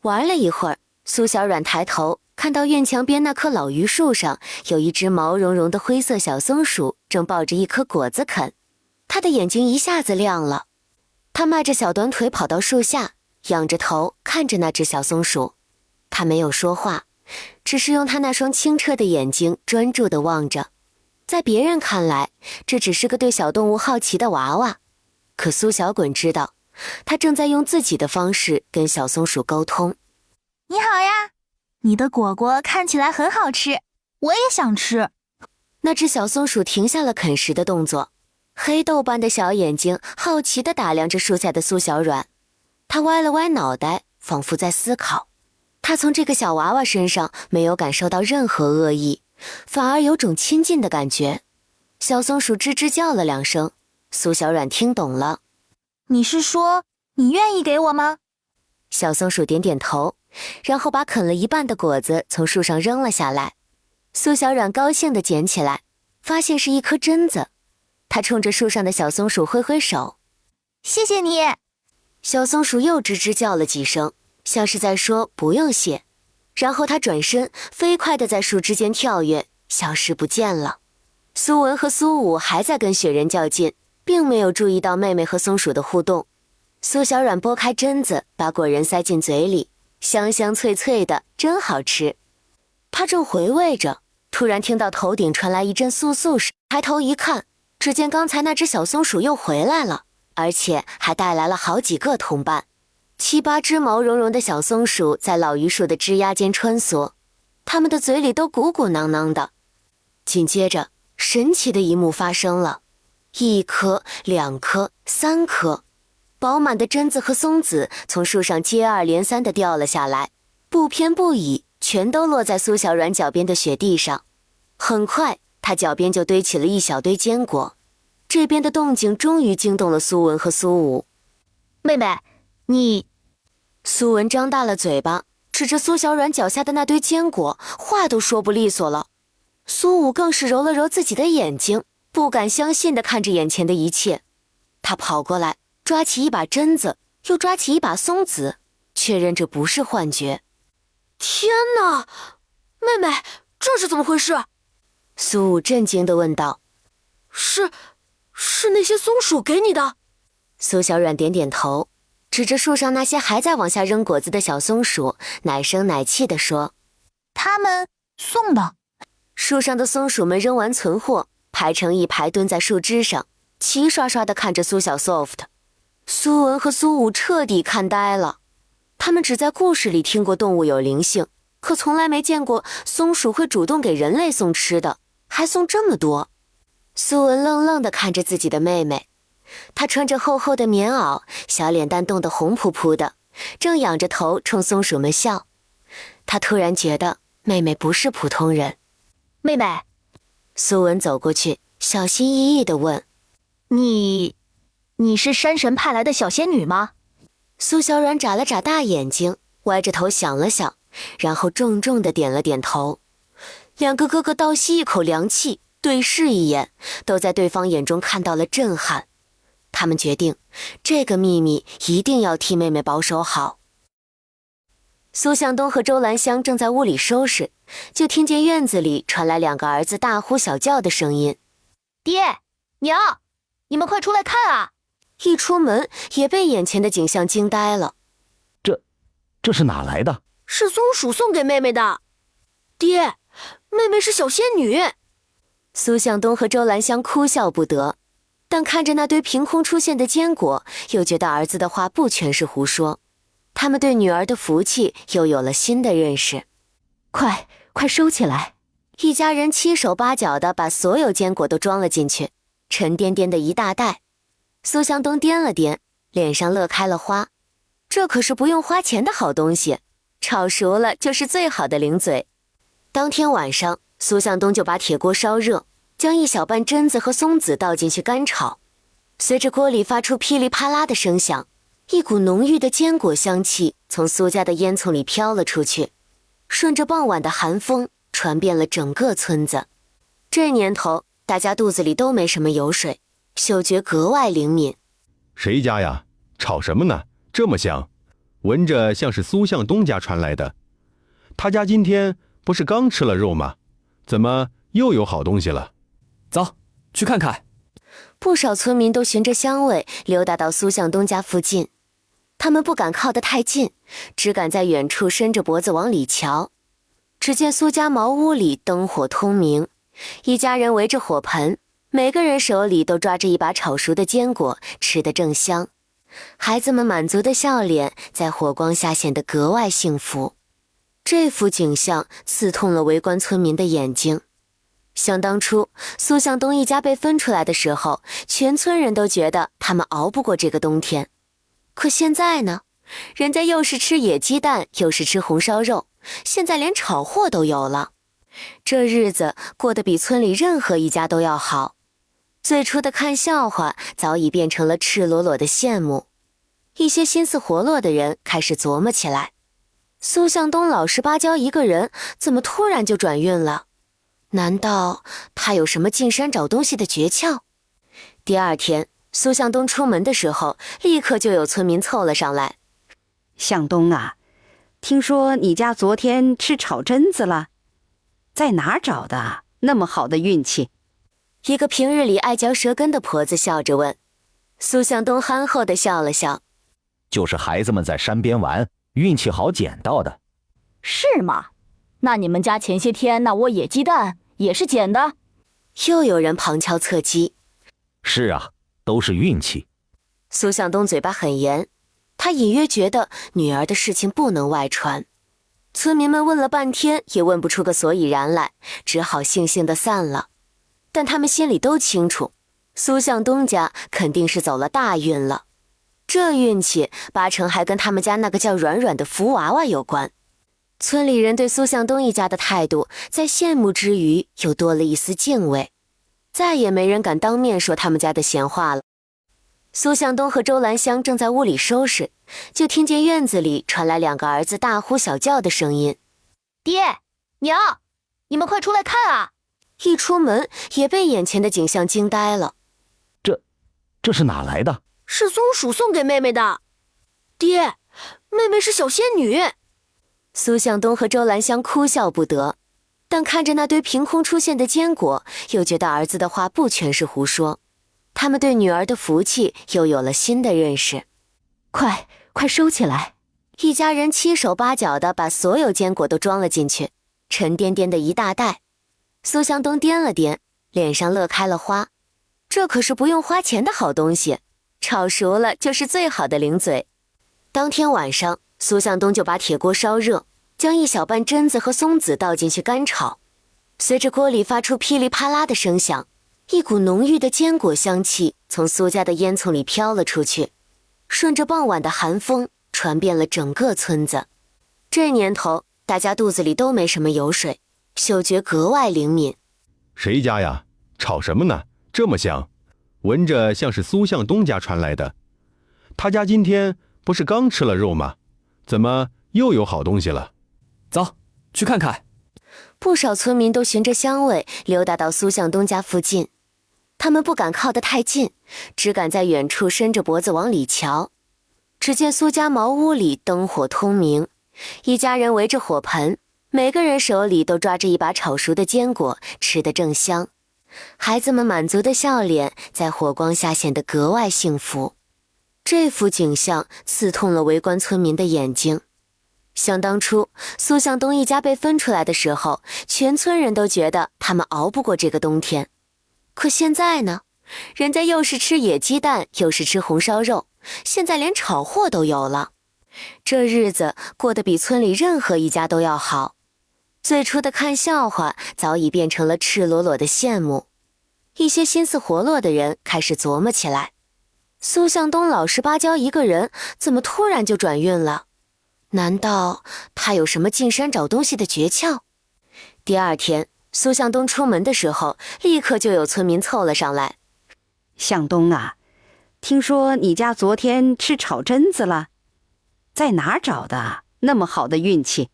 玩了一会儿，苏小软抬头看到院墙边那棵老榆树上有一只毛茸茸的灰色小松鼠，正抱着一颗果子啃。他的眼睛一下子亮了，他迈着小短腿跑到树下，仰着头看着那只小松鼠。他没有说话，只是用他那双清澈的眼睛专注地望着。在别人看来，这只是个对小动物好奇的娃娃，可苏小滚知道，他正在用自己的方式跟小松鼠沟通。你好呀，你的果果看起来很好吃，我也想吃。那只小松鼠停下了啃食的动作，黑豆般的小眼睛好奇地打量着树下的苏小软。他歪了歪脑袋，仿佛在思考。他从这个小娃娃身上没有感受到任何恶意，反而有种亲近的感觉。小松鼠吱吱叫了两声，苏小软听懂了。你是说你愿意给我吗？小松鼠点点头，然后把啃了一半的果子从树上扔了下来。苏小软高兴地捡起来，发现是一颗榛子。他冲着树上的小松鼠挥挥手：“谢谢你。”小松鼠又吱吱叫了几声，像是在说不用谢。然后他转身飞快地在树枝间跳跃，消失不见了。苏文和苏武还在跟雪人较劲，并没有注意到妹妹和松鼠的互动。苏小软剥开榛子，把果仁塞进嘴里，香香脆脆的，真好吃。他正回味着，突然听到头顶传来一阵簌簌声，抬头一看，只见刚才那只小松鼠又回来了，而且还带来了好几个同伴。7、8只毛茸茸的小松鼠在老榆树的枝桠间穿梭，它们的嘴里都鼓鼓囊囊的。紧接着，神奇的一幕发生了，1颗、2颗、3颗，饱满的榛子和松子从树上接二连三地掉了下来，不偏不倚，全都落在苏小软脚边的雪地上。很快，他脚边就堆起了一小堆坚果。这边的动静终于惊动了苏文和苏武。妹妹，你……苏文张大了嘴巴，指着苏小软脚下的那堆坚果，话都说不利索了。苏武更是揉了揉自己的眼睛，不敢相信地看着眼前的一切。他跑过来，抓起一把榛子，又抓起一把松子，确认这不是幻觉。天哪，妹妹，这是怎么回事？苏武震惊地问道。是那些松鼠给你的？苏小软点点头，指着树上那些还在往下扔果子的小松鼠，奶声奶气地说：“他们送的。”树上的松鼠们扔完存货，排成一排蹲在树枝上，齐刷刷地看着苏小 soft。苏文和苏武彻底看呆了，他们只在故事里听过动物有灵性，可从来没见过松鼠会主动给人类送吃的，还送这么多。苏文愣愣地看着自己的妹妹，她穿着厚厚的棉袄，小脸蛋冻得红扑扑的，正仰着头冲松鼠们笑。他突然觉得妹妹不是普通人。妹妹，苏文走过去，小心翼翼地问：“你你是山神派来的小仙女吗？苏小软眨了眨大眼睛，歪着头想了想，然后重重地点了点头。两个哥哥倒吸一口凉气，对视一眼，都在对方眼中看到了震撼。他们决定，这个秘密一定要替妹妹保守好。苏向东和周兰香正在屋里收拾，就听见院子里传来两个儿子大呼小叫的声音：“爹，娘，你们快出来看啊！”一出门也被眼前的景象惊呆了。这是哪来的？是松鼠送给妹妹的。爹，妹妹是小仙女。苏向东和周兰香哭笑不得，但看着那堆凭空出现的坚果，又觉得儿子的话不全是胡说。他们对女儿的福气又有了新的认识。快收起来！一家人七手八脚地把所有坚果都装了进去，沉甸甸的一大袋。苏向东掂了掂，脸上乐开了花。这可是不用花钱的好东西，炒熟了就是最好的零嘴。当天晚上，苏向东就把铁锅烧热，将一小半榛子和松子倒进去干炒。随着锅里发出噼里啪啦的声响，一股浓郁的坚果香气从苏家的烟囱里飘了出去，顺着傍晚的寒风传遍了整个村子。这年头，大家肚子里都没什么油水，嗅觉格外灵敏。谁家呀？炒什么呢？这么香，闻着像是苏向东家传来的。他家今天不是刚吃了肉吗？怎么又有好东西了？走，去看看。不少村民都循着香味溜达到苏向东家附近，他们不敢靠得太近，只敢在远处伸着脖子往里瞧。只见苏家茅屋里灯火通明，一家人围着火盆，每个人手里都抓着一把炒熟的坚果，吃得正香。孩子们满足的笑脸在火光下显得格外幸福。这幅景象刺痛了围观村民的眼睛。想当初苏向东一家被分出来的时候，全村人都觉得他们熬不过这个冬天。可现在呢，人家又是吃野鸡蛋，又是吃红烧肉，现在连炒货都有了。这日子过得比村里任何一家都要好。最初的看笑话早已变成了赤裸裸的羡慕。一些心思活络的人开始琢磨起来，苏向东老实巴交一个人，怎么突然就转运了？难道他有什么进山找东西的诀窍？第二天，苏向东出门的时候，立刻就有村民凑了上来。向东啊，听说你家昨天吃炒榛子了，在哪儿找的那么好的运气？一个平日里爱嚼舌根的婆子笑着问。苏向东憨厚地笑了笑，就是孩子们在山边玩，运气好捡到的。是吗？那你们家前些天那窝野鸡蛋也是捡的？又有人旁敲侧击。是啊，都是运气。苏向东嘴巴很严，他隐约觉得女儿的事情不能外传。村民们问了半天也问不出个所以然来，只好悻悻地散了。但他们心里都清楚，苏向东家肯定是走了大运了。这运气八成还跟他们家那个叫软软的福娃娃有关。村里人对苏向东一家的态度，在羡慕之余又多了一丝敬畏，再也没人敢当面说他们家的闲话了。苏向东和周兰香正在屋里收拾，就听见院子里传来两个儿子大呼小叫的声音：“爹，娘，你们快出来看啊！”一出门也被眼前的景象惊呆了。这是哪来的？是松鼠送给妹妹的。爹，妹妹是小仙女。苏向东和周兰香哭笑不得，但看着那堆凭空出现的坚果，又觉得儿子的话不全是胡说。他们对女儿的福气又有了新的认识。快收起来！一家人七手八脚地把所有坚果都装了进去，沉甸甸的一大袋。苏向东掂了掂，脸上乐开了花。这可是不用花钱的好东西，炒熟了就是最好的零嘴。当天晚上，苏向东就把铁锅烧热，将一小半榛子和松子倒进去干炒。随着锅里发出噼里啪啦的声响，一股浓郁的坚果香气从苏家的烟囱里飘了出去，顺着傍晚的寒风传遍了整个村子。这年头，大家肚子里都没什么油水，嗅觉格外灵敏。谁家呀？炒什么呢？这么香，闻着像是苏向东家传来的。他家今天不是刚吃了肉吗？怎么又有好东西了？走，去看看。不少村民都循着香味溜达到苏向东家附近，他们不敢靠得太近，只敢在远处伸着脖子往里瞧。只见苏家茅屋里灯火通明，一家人围着火盆，每个人手里都抓着一把炒熟的坚果，吃得正香。孩子们满足的笑脸在火光下显得格外幸福。这幅景象刺痛了围观村民的眼睛。想当初苏向东一家被分出来的时候，全村人都觉得他们熬不过这个冬天。可现在呢，人家又是吃野鸡蛋，又是吃红烧肉，现在连炒货都有了。这日子过得比村里任何一家都要好。最初的看笑话早已变成了赤裸裸的羡慕。一些心思活络的人开始琢磨起来，苏向东老实巴交一个人，怎么突然就转运了？难道他有什么进山找东西的诀窍？第二天，苏向东出门的时候，立刻就有村民凑了上来。向东啊，听说你家昨天吃炒榛子了，在哪儿找的那么好的运气？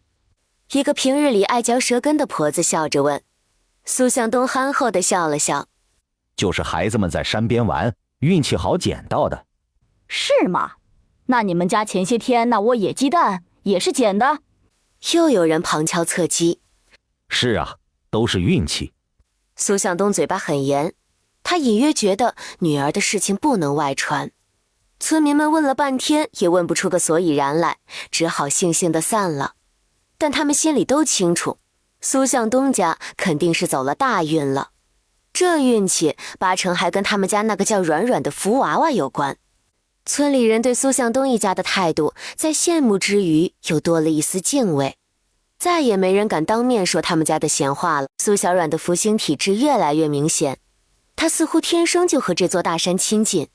一个平日里爱嚼舌根的婆子笑着问。苏向东憨厚地笑了笑，就是孩子们在山边玩，运气好捡到的。是吗？那你们家前些天那窝野鸡蛋也是捡的？又有人旁敲侧击。是啊，都是运气。苏向东嘴巴很严，他隐约觉得女儿的事情不能外传。村民们问了半天也问不出个所以然来，只好悻悻地散了。但他们心里都清楚，苏向东家肯定是走了大运了。这运气八成还跟他们家那个叫软软的福娃娃有关。村里人对苏向东一家的态度，在羡慕之余又多了一丝敬畏。再也没人敢当面说他们家的闲话了。苏小软的福星体质越来越明显，她似乎天生就和这座大山亲近。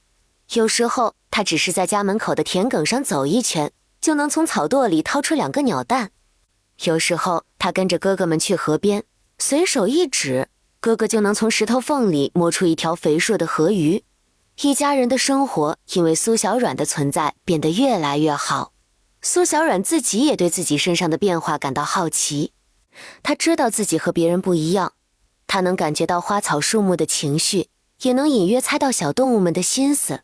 有时候她只是在家门口的田埂上走一圈，就能从草垛里掏出2个鸟蛋。有时候她跟着哥哥们去河边，随手一指，哥哥就能从石头缝里摸出一条肥硕的河鱼。一家人的生活因为苏小软的存在变得越来越好。苏小软自己也对自己身上的变化感到好奇。她知道自己和别人不一样，她能感觉到花草树木的情绪，也能隐约猜到小动物们的心思。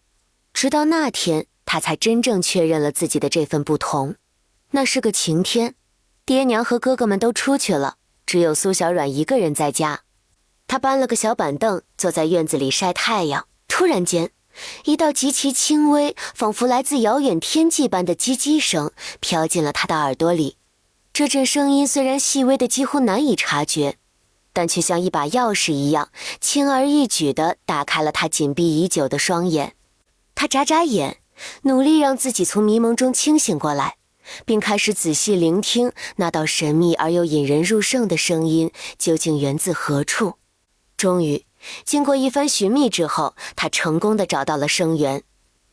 直到那天，她才真正确认了自己的这份不同。那是个晴天，爹娘和哥哥们都出去了，只有苏小软一个人在家。她搬了个小板凳，坐在院子里晒太阳。突然间，一道极其轻微，仿佛来自遥远天际般的叽叽声飘进了他的耳朵里。这阵声音虽然细微的几乎难以察觉，但却像一把钥匙一样，轻而易举地打开了他紧闭已久的双眼。他眨眨眼，努力让自己从迷蒙中清醒过来，并开始仔细聆听那道神秘而又引人入胜的声音究竟源自何处。终于经过一番寻觅之后，他成功地找到了声源。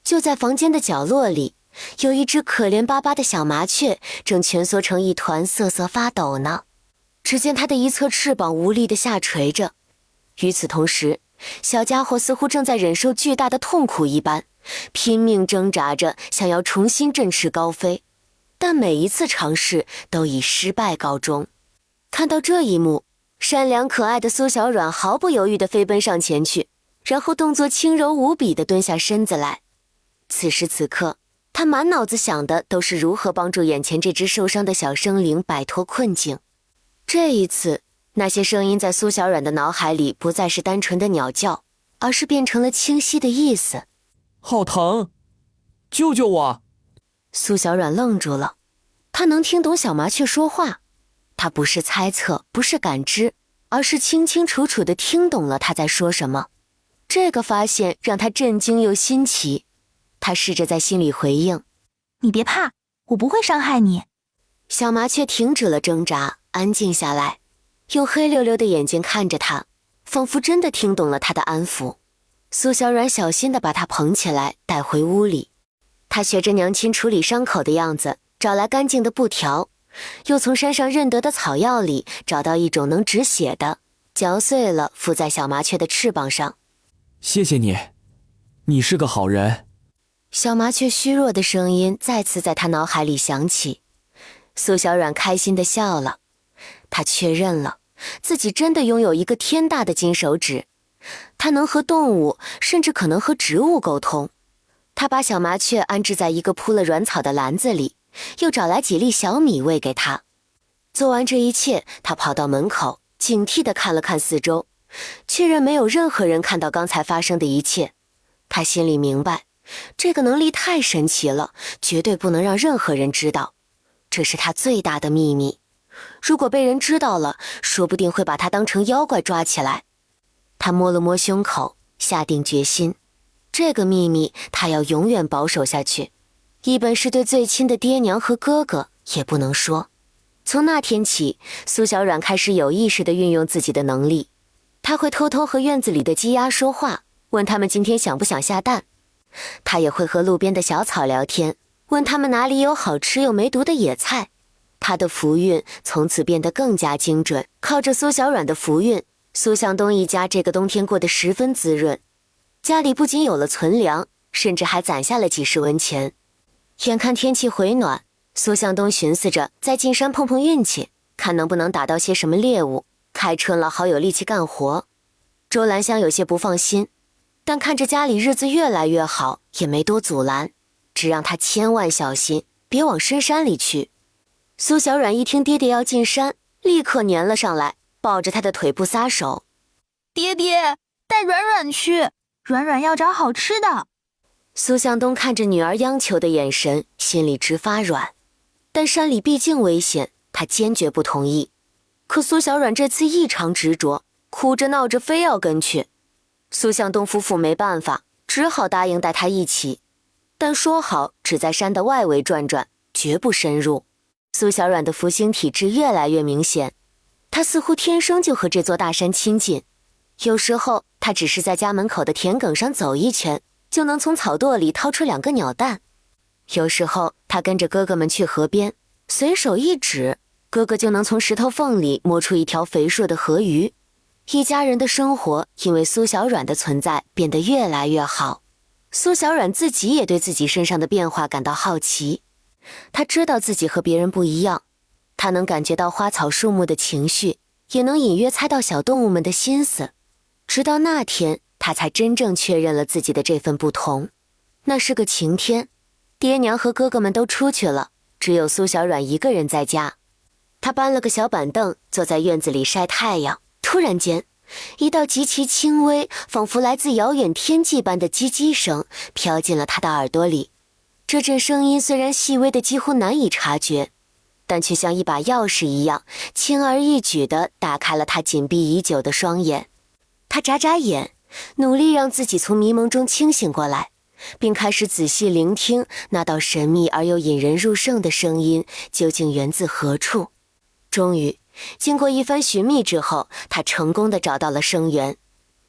就在房间的角落里，有一只可怜巴巴的小麻雀，正蜷缩成一团，瑟瑟发抖呢。只见它的一侧翅膀无力地下垂着。与此同时，小家伙似乎正在忍受巨大的痛苦一般，拼命挣扎着，想要重新振翅高飞。但每一次尝试都以失败告终。看到这一幕，善良可爱的苏小软毫不犹豫地飞奔上前去，然后动作轻柔无比地蹲下身子来。此时此刻，他满脑子想的都是如何帮助眼前这只受伤的小生灵摆脱困境。这一次，那些声音在苏小软的脑海里不再是单纯的鸟叫，而是变成了清晰的意思。好疼，救救我！苏小软愣住了，他能听懂小麻雀说话。他不是猜测，不是感知，而是清清楚楚地听懂了他在说什么。这个发现让他震惊又新奇。他试着在心里回应：你别怕，我不会伤害你。小麻雀停止了挣扎，安静下来，用黑溜溜的眼睛看着他，仿佛真的听懂了他的安抚。苏小软小心地把他捧起来带回屋里。他学着娘亲处理伤口的样子，找来干净的布条，又从山上认得的草药里找到一种能止血的，嚼碎了敷在小麻雀的翅膀上。谢谢你，你是个好人。小麻雀虚弱的声音再次在他脑海里响起。苏小软开心地笑了，他确认了自己真的拥有一个天大的金手指，它能和动物，甚至可能和植物沟通。他把小麻雀安置在一个铺了软草的篮子里，又找来几粒小米喂给它。做完这一切，他跑到门口，警惕地看了看四周，确认没有任何人看到刚才发生的一切。他心里明白，这个能力太神奇了，绝对不能让任何人知道。这是他最大的秘密，如果被人知道了，说不定会把他当成妖怪抓起来。他摸了摸胸口，下定决心，这个秘密他要永远保守下去，一本是对最亲的爹娘和哥哥也不能说。从那天起，苏小软开始有意识地运用自己的能力，他会偷偷和院子里的鸡鸭说话，问他们今天想不想下蛋。他也会和路边的小草聊天，问他们哪里有好吃又没毒的野菜。他的福运从此变得更加精准，靠着苏小软的福运，苏向东一家这个冬天过得十分滋润，家里不仅有了存粮，甚至还攒下了几十文钱。眼看天气回暖，苏向东寻思着再进山碰碰运气，看能不能打到些什么猎物，开春了好有力气干活。周兰香有些不放心，但看着家里日子越来越好，也没多阻拦，只让他千万小心，别往深山里去。苏小软一听爹爹要进山，立刻粘了上来，抱着他的腿不撒手。爹爹，带软软去，软软要找好吃的。苏向东看着女儿央求的眼神，心里直发软。但山里毕竟危险，他坚决不同意。可苏小软这次异常执着，哭着闹着非要跟去。苏向东夫妇没办法，只好答应带他一起，但说好只在山的外围转转，绝不深入。苏小软的福星体质越来越明显，她似乎天生就和这座大山亲近。有时候她只是在家门口的田埂上走一圈，就能从草垛里掏出2个鸟蛋。有时候她跟着哥哥们去河边，随手一指，哥哥就能从石头缝里摸出一条肥硕的河鱼。一家人的生活因为苏小软的存在变得越来越好。苏小软自己也对自己身上的变化感到好奇，她知道自己和别人不一样，她能感觉到花草树木的情绪，也能隐约猜到小动物们的心思。直到那天，她才真正确认了自己的这份不同。那是个晴天，爹娘和哥哥们都出去了，只有苏小软一个人在家。她搬了个小板凳，坐在院子里晒太阳。突然间，一道极其轻微，仿佛来自遥远天际般的叽叽声飘进了他的耳朵里。这阵声音虽然细微的几乎难以察觉，但却像一把钥匙一样，轻而易举地打开了他紧闭已久的双眼。他眨眨眼，努力让自己从迷蒙中清醒过来，并开始仔细聆听那道神秘而又引人入胜的声音究竟源自何处。终于，经过一番寻觅之后，他成功地找到了声源。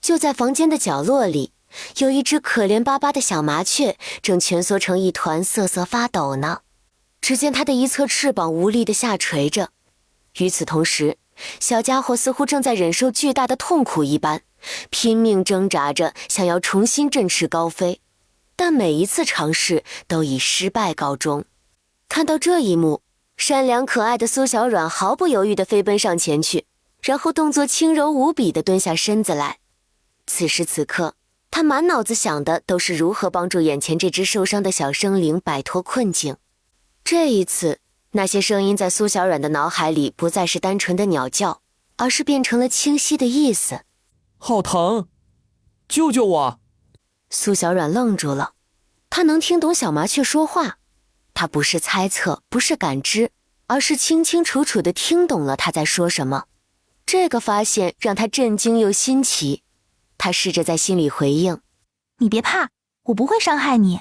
就在房间的角落里，有一只可怜巴巴的小麻雀正蜷缩成一团，瑟瑟发抖呢。只见它的一侧翅膀无力地下垂着，与此同时，小家伙似乎正在忍受巨大的痛苦一般，拼命挣扎着想要重新振翅高飞，但每一次尝试都以失败告终。看到这一幕，善良可爱的苏小软毫不犹豫地飞奔上前去，然后动作轻柔无比地蹲下身子来。此时此刻，他满脑子想的都是如何帮助眼前这只受伤的小生灵摆脱困境。这一次，那些声音在苏小软的脑海里不再是单纯的鸟叫，而是变成了清晰的意思。好疼，救救我！苏小软愣住了，他能听懂小麻雀说话。他不是猜测，不是感知，而是清清楚楚地听懂了他在说什么。这个发现让他震惊又新奇。他试着在心里回应：你别怕，我不会伤害你。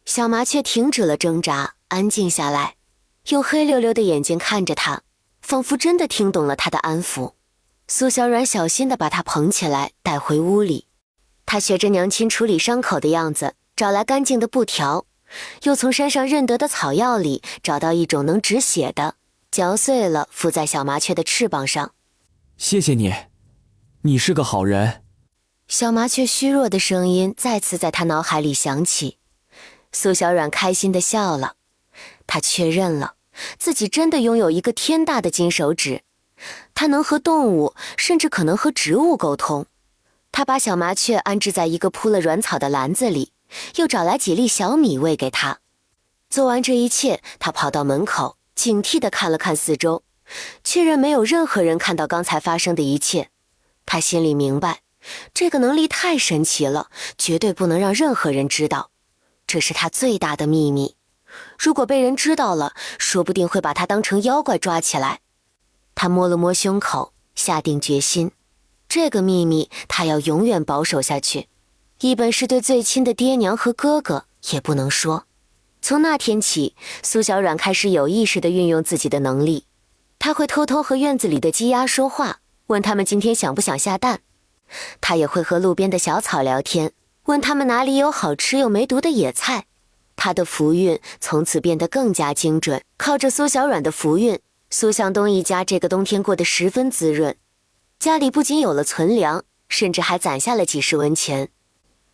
小麻雀停止了挣扎，安静下来，用黑溜溜的眼睛看着他，仿佛真的听懂了他的安抚。苏小软小心地把他捧起来带回屋里。他学着娘亲处理伤口的样子，找来干净的布条，又从山上认得的草药里找到一种能止血的，嚼碎了敷在小麻雀的翅膀上。谢谢你，你是个好人。小麻雀虚弱的声音再次在他脑海里响起。苏小软开心地笑了，他确认了自己真的拥有一个天大的金手指，它能和动物，甚至可能和植物沟通。他把小麻雀安置在一个铺了软草的篮子里，又找来几粒小米喂给它。做完这一切，他跑到门口，警惕地看了看四周，确认没有任何人看到刚才发生的一切。他心里明白，这个能力太神奇了，绝对不能让任何人知道，这是他最大的秘密。如果被人知道了，说不定会把他当成妖怪抓起来。他摸了摸胸口，下定决心，这个秘密他要永远保守下去，一本是对最亲的爹娘和哥哥也不能说。从那天起，苏小软开始有意识地运用自己的能力，他会偷偷和院子里的鸡鸭说话，问他们今天想不想下蛋。他也会和路边的小草聊天，问他们哪里有好吃又没毒的野菜。他的福运从此变得更加精准，靠着苏小软的福运，苏向东一家这个冬天过得十分滋润，家里不仅有了存粮，甚至还攒下了几十文钱。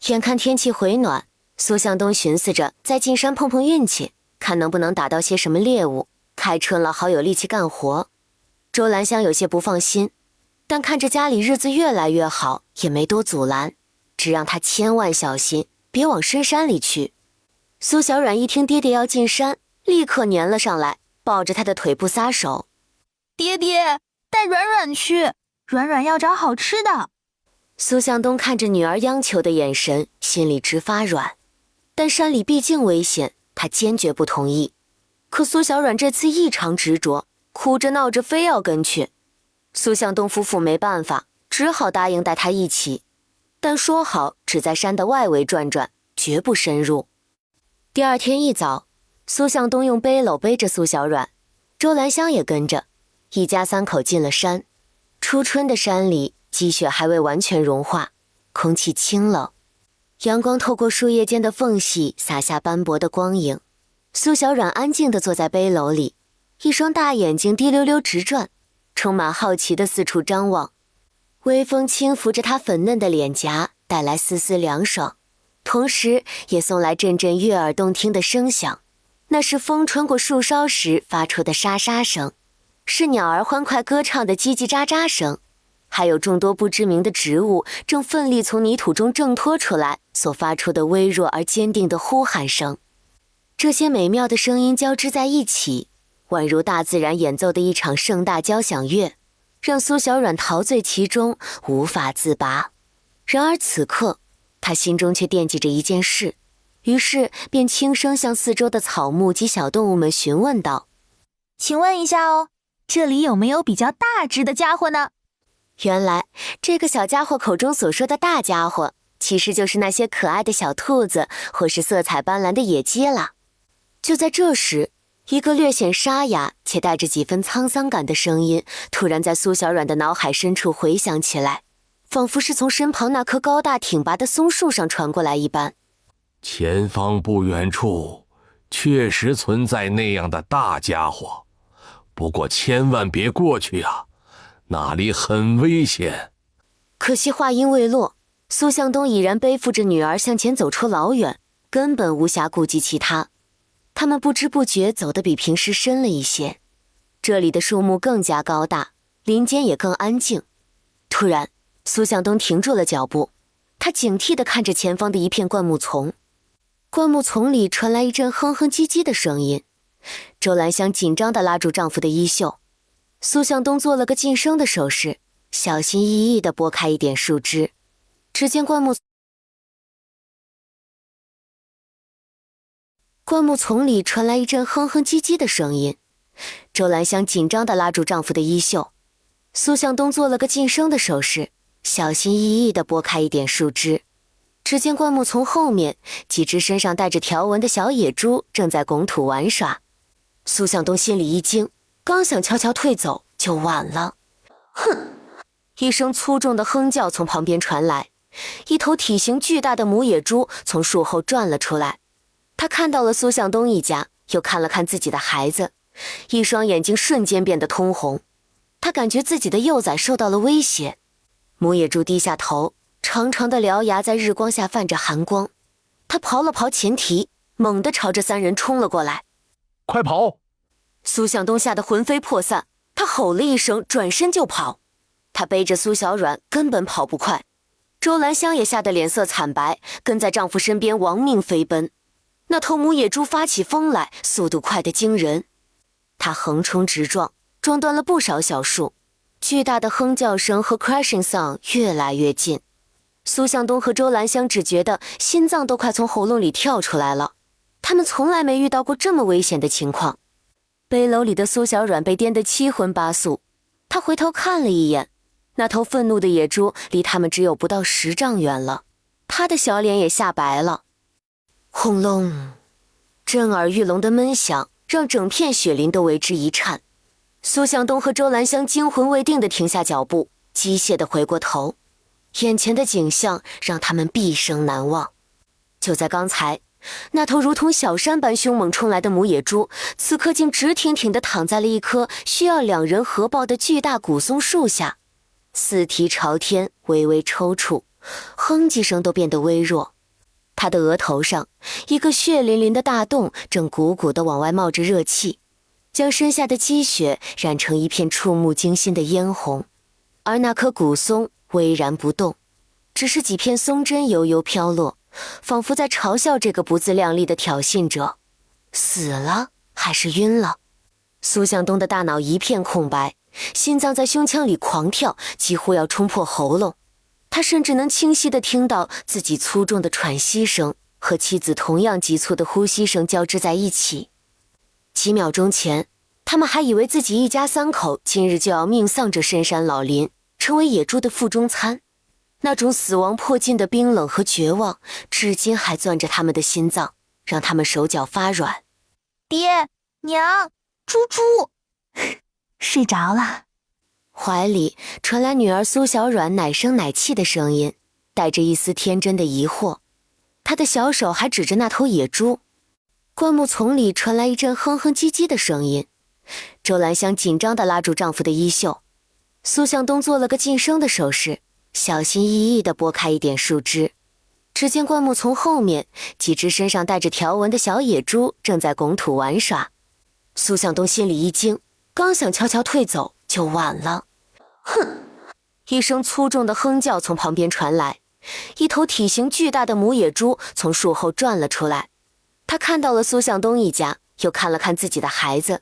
眼看天气回暖，苏向东寻思着再进山碰碰运气，看能不能打到些什么猎物，开春了好有力气干活。周兰香有些不放心，但看着家里日子越来越好，也没多阻拦，只让他千万小心，别往深山里去。苏小软一听爹爹要进山，立刻粘了上来，抱着他的腿不撒手。爹爹，带软软去，软软要找好吃的。苏向东看着女儿央求的眼神，心里直发软。但山里毕竟危险，他坚决不同意。可苏小软这次异常执着，哭着闹着非要跟去。苏向东夫妇没办法，只好答应带他一起，但说好只在山的外围转转，绝不深入。第二天一早，苏向东用背篓背着苏小软，周兰香也跟着，一家三口进了山。初春的山里，积雪还未完全融化，空气清冷，阳光透过树叶间的缝隙洒下斑驳的光影。苏小软安静地坐在背篓里，一双大眼睛滴溜溜直转，充满好奇地四处张望。微风轻拂着她粉嫩的脸颊，带来丝丝凉爽，同时也送来阵阵悦耳动听的声响。那是风穿过树梢时发出的沙沙声，是鸟儿欢快歌唱的叽叽喳喳声，还有众多不知名的植物正奋力从泥土中挣脱出来所发出的微弱而坚定的呼喊声。这些美妙的声音交织在一起，宛如大自然演奏的一场盛大交响乐，让苏小软陶醉其中，无法自拔。然而此刻，他心中却惦记着一件事，于是便轻声向四周的草木及小动物们询问道：“请问一下哦，这里有没有比较大只的家伙呢？”原来这个小家伙口中所说的大家伙，其实就是那些可爱的小兔子或是色彩斑斓的野鸡啦。就在这时，一个略显沙哑且带着几分沧桑感的声音突然在苏小软的脑海深处回响起来，仿佛是从身旁那棵高大挺拔的松树上传过来一般。前方不远处确实存在那样的大家伙，不过千万别过去啊，那里很危险。可惜话音未落，苏向东已然背负着女儿向前走出老远，根本无暇顾及其他。他们不知不觉走得比平时深了一些，这里的树木更加高大，林间也更安静。突然，苏向东停住了脚步，他警惕地看着前方的一片灌木丛。灌木丛里传来一阵哼哼唧唧的声音，周兰香紧张地拉住丈夫的衣袖。苏向东做了个噤声的手势，小心翼翼地拨开一点树枝。只见灌木丛里传来一阵哼哼唧唧的声音，周兰香紧张地拉住丈夫的衣袖。苏向东做了个噤声的手势，小心翼翼地拨开一点树枝。只见灌木丛后面，几只身上带着条纹的小野猪正在拱土玩耍。苏向东心里一惊，刚想悄悄退走，就晚了。哼！一声粗重的哼叫从旁边传来，一头体型巨大的母野猪从树后转了出来。他看到了苏向东一家，又看了看自己的孩子，一双眼睛瞬间变得通红。他感觉自己的幼崽受到了威胁。母野猪低下头，长长的獠牙在日光下泛着寒光。他刨了刨前蹄，猛地朝着三人冲了过来。快跑！苏向东吓得魂飞魄散，他吼了一声，转身就跑。他背着苏小软，根本跑不快。周兰香也吓得脸色惨白，跟在丈夫身边亡命飞奔。那头母野猪发起疯来，速度快得惊人。它横冲直撞，撞断了不少小树。巨大的哼叫声和 crashing sound 越来越近。苏向东和周兰香只觉得心脏都快从喉咙里跳出来了。他们从来没遇到过这么危险的情况。背篓里的苏小软被颠得七荤八素，他回头看了一眼，那头愤怒的野猪离他们只有不到10丈远了，他的小脸也吓白了。轰隆！震耳欲聋的闷响让整片雪林都为之一颤。苏向东和周兰香惊魂未定地停下脚步，机械地回过头，眼前的景象让他们毕生难忘。就在刚才，那头如同小山般凶猛冲来的母野猪，此刻竟直挺挺地躺在了一棵需要2人合抱的巨大古松树下，四蹄朝天，微微抽搐，哼几声都变得微弱。他的额头上，一个血淋淋的大洞正鼓鼓地往外冒着热气，将身下的积雪染成一片触目惊心的嫣红。而那棵古松巍然不动，只是几片松针悠悠飘落，仿佛在嘲笑这个不自量力的挑衅者。死了还是晕了？苏向东的大脑一片空白，心脏在胸腔里狂跳，几乎要冲破喉咙。他甚至能清晰地听到自己粗重的喘息声和妻子同样急促的呼吸声交织在一起。几秒钟前，他们还以为自己一家3口今日就要命丧这深山老林，成为野猪的腹中餐。那种死亡迫近的冰冷和绝望，至今还攥着他们的心脏，让他们手脚发软。爹娘，猪猪睡着了。怀里传来女儿苏小软奶声奶气的声音，带着一丝天真的疑惑。她的小手还指着那头野猪。灌木丛里传来一阵哼哼唧唧的声音。周兰香紧张地拉住丈夫的衣袖。苏向东做了个噤声的手势，小心翼翼地拨开一点树枝。只见灌木丛后面，几只身上带着条纹的小野猪正在拱土玩耍。苏向东心里一惊，刚想悄悄退走，就晚了。哼！一声粗重的哼叫从旁边传来，一头体型巨大的母野猪从树后转了出来。他看到了苏向东一家，又看了看自己的孩子，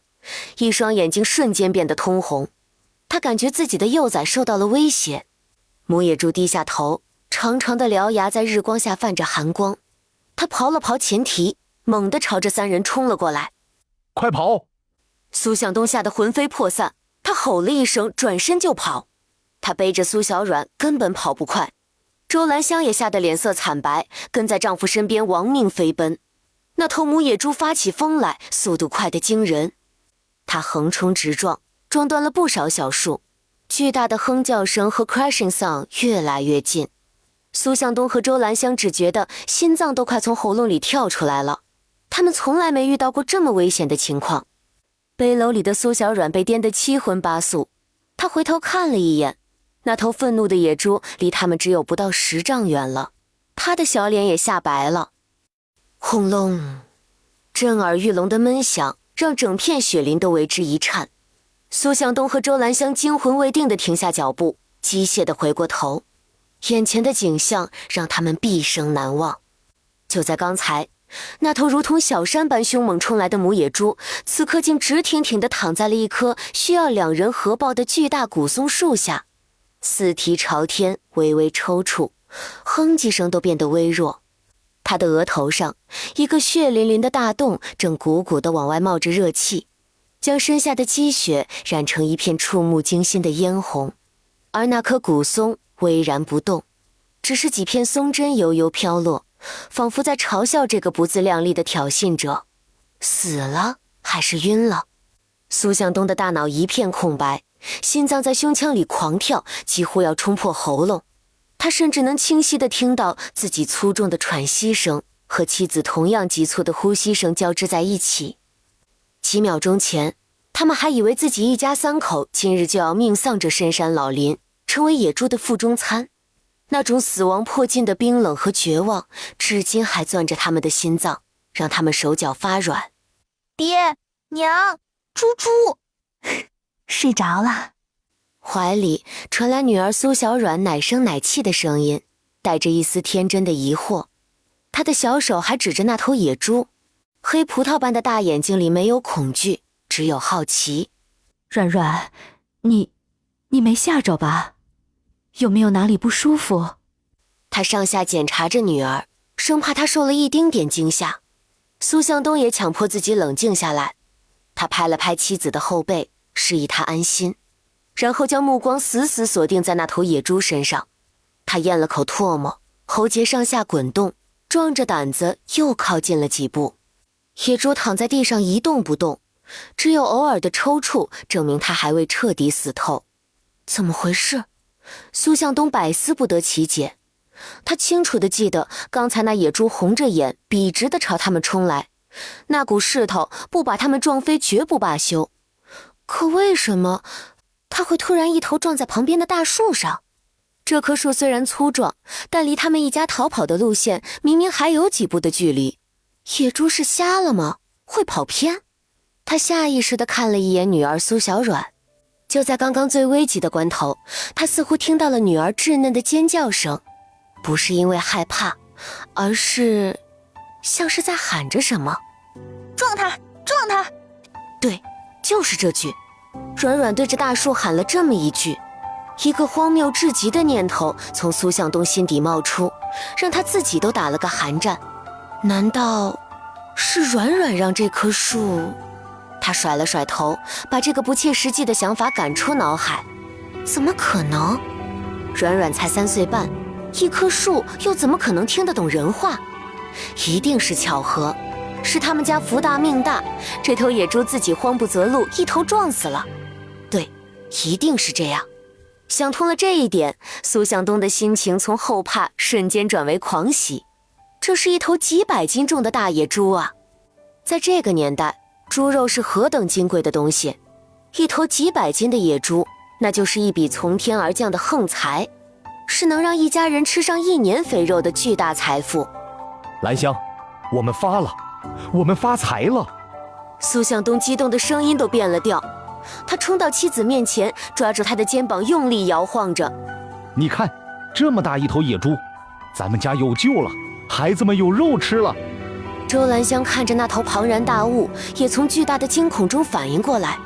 一双眼睛瞬间变得通红。他感觉自己的幼崽受到了威胁。母野猪低下头，长长的獠牙在日光下泛着寒光。他刨了刨前蹄，猛地朝着3人冲了过来。快跑！苏向东吓得魂飞魄散，他吼了一声，转身就跑。他背着苏小软，根本跑不快。周兰香也吓得脸色惨白，跟在丈夫身边亡命飞奔。那头母野猪发起疯来，速度快得惊人。它横冲直撞，撞断了不少小树。巨大的哼叫声和 crashing sound 越来越近。苏向东和周兰香只觉得心脏都快从喉咙里跳出来了。他们从来没遇到过这么危险的情况。背篓里的苏小软被颠得七荤八素，他回头看了一眼，那头愤怒的野猪离他们只有不到10丈远了，他的小脸也吓白了。轰隆！震耳欲聋的闷响让整片雪林都为之一颤。苏向东和周兰香惊魂未定地停下脚步，机械地回过头，眼前的景象让他们毕生难忘。就在刚才，那头如同小山般凶猛冲来的母野猪，此刻竟直挺挺地躺在了一棵需要2人合抱的巨大古松树下，四蹄朝天，微微抽搐，哼几声都变得微弱。他的额头上，一个血淋淋的大洞正鼓鼓地往外冒着热气，将身下的积雪染成一片触目惊心的嫣红。而那棵古松巍然不动，只是几片松针悠悠飘落，仿佛在嘲笑这个不自量力的挑衅者。死了还是晕了？苏向东的大脑一片空白，心脏在胸腔里狂跳，几乎要冲破喉咙。他甚至能清晰地听到自己粗重的喘息声和妻子同样急促的呼吸声交织在一起。几秒钟前，他们还以为自己一家3口今日就要命丧这深山老林，成为野猪的腹中餐。那种死亡迫近的冰冷和绝望，至今还攥着他们的心脏，让他们手脚发软。爹娘，猪猪睡着了。怀里传来女儿苏小软奶声奶气的声音，带着一丝天真的疑惑。她的小手还指着那头野猪，黑葡萄般的大眼睛里没有恐惧，只有好奇。软软，你没吓着吧？有没有哪里不舒服？他上下检查着女儿，生怕她受了一丁点惊吓。苏向东也强迫自己冷静下来，他拍了拍妻子的后背，示意她安心，然后将目光死死锁定在那头野猪身上。他咽了口唾沫，喉结上下滚动，壮着胆子又靠近了几步。野猪躺在地上一动不动，只有偶尔的抽搐证明他还未彻底死透。怎么回事？苏向东百思不得其解。他清楚地记得刚才那野猪红着眼笔直地朝他们冲来，那股势头不把他们撞飞绝不罢休。可为什么他会突然一头撞在旁边的大树上？这棵树虽然粗壮，但离他们一家逃跑的路线明明还有几步的距离。野猪是瞎了吗？会跑偏？他下意识地看了一眼女儿苏小软。就在刚刚最危急的关头，他似乎听到了女儿稚嫩的尖叫声，不是因为害怕，而是像是在喊着什么。撞他，撞他！对，就是这句。软软对着大树喊了这么一句，一个荒谬至极的念头从苏向东心底冒出，让他自己都打了个寒战。难道是软软让这棵树？他甩了甩头，把这个不切实际的想法赶出脑海。怎么可能？软软才3岁半，一棵树又怎么可能听得懂人话？一定是巧合，是他们家福大命大，这头野猪自己慌不择路，一头撞死了。对，一定是这样。想通了这一点，苏向东的心情从后怕瞬间转为狂喜。这是一头几百斤重的大野猪啊！在这个年代，猪肉是何等金贵的东西，一头几百斤的野猪，那就是一笔从天而降的横财，是能让一家人吃上1年肥肉的巨大财富。兰香，我们发了，我们发财了！苏向东激动的声音都变了调，他冲到妻子面前，抓住她的肩膀用力摇晃着。你看，这么大一头野猪，咱们家有救了，孩子们有肉吃了。周兰香看着那头庞然大物，也从巨大的惊恐中反应过来，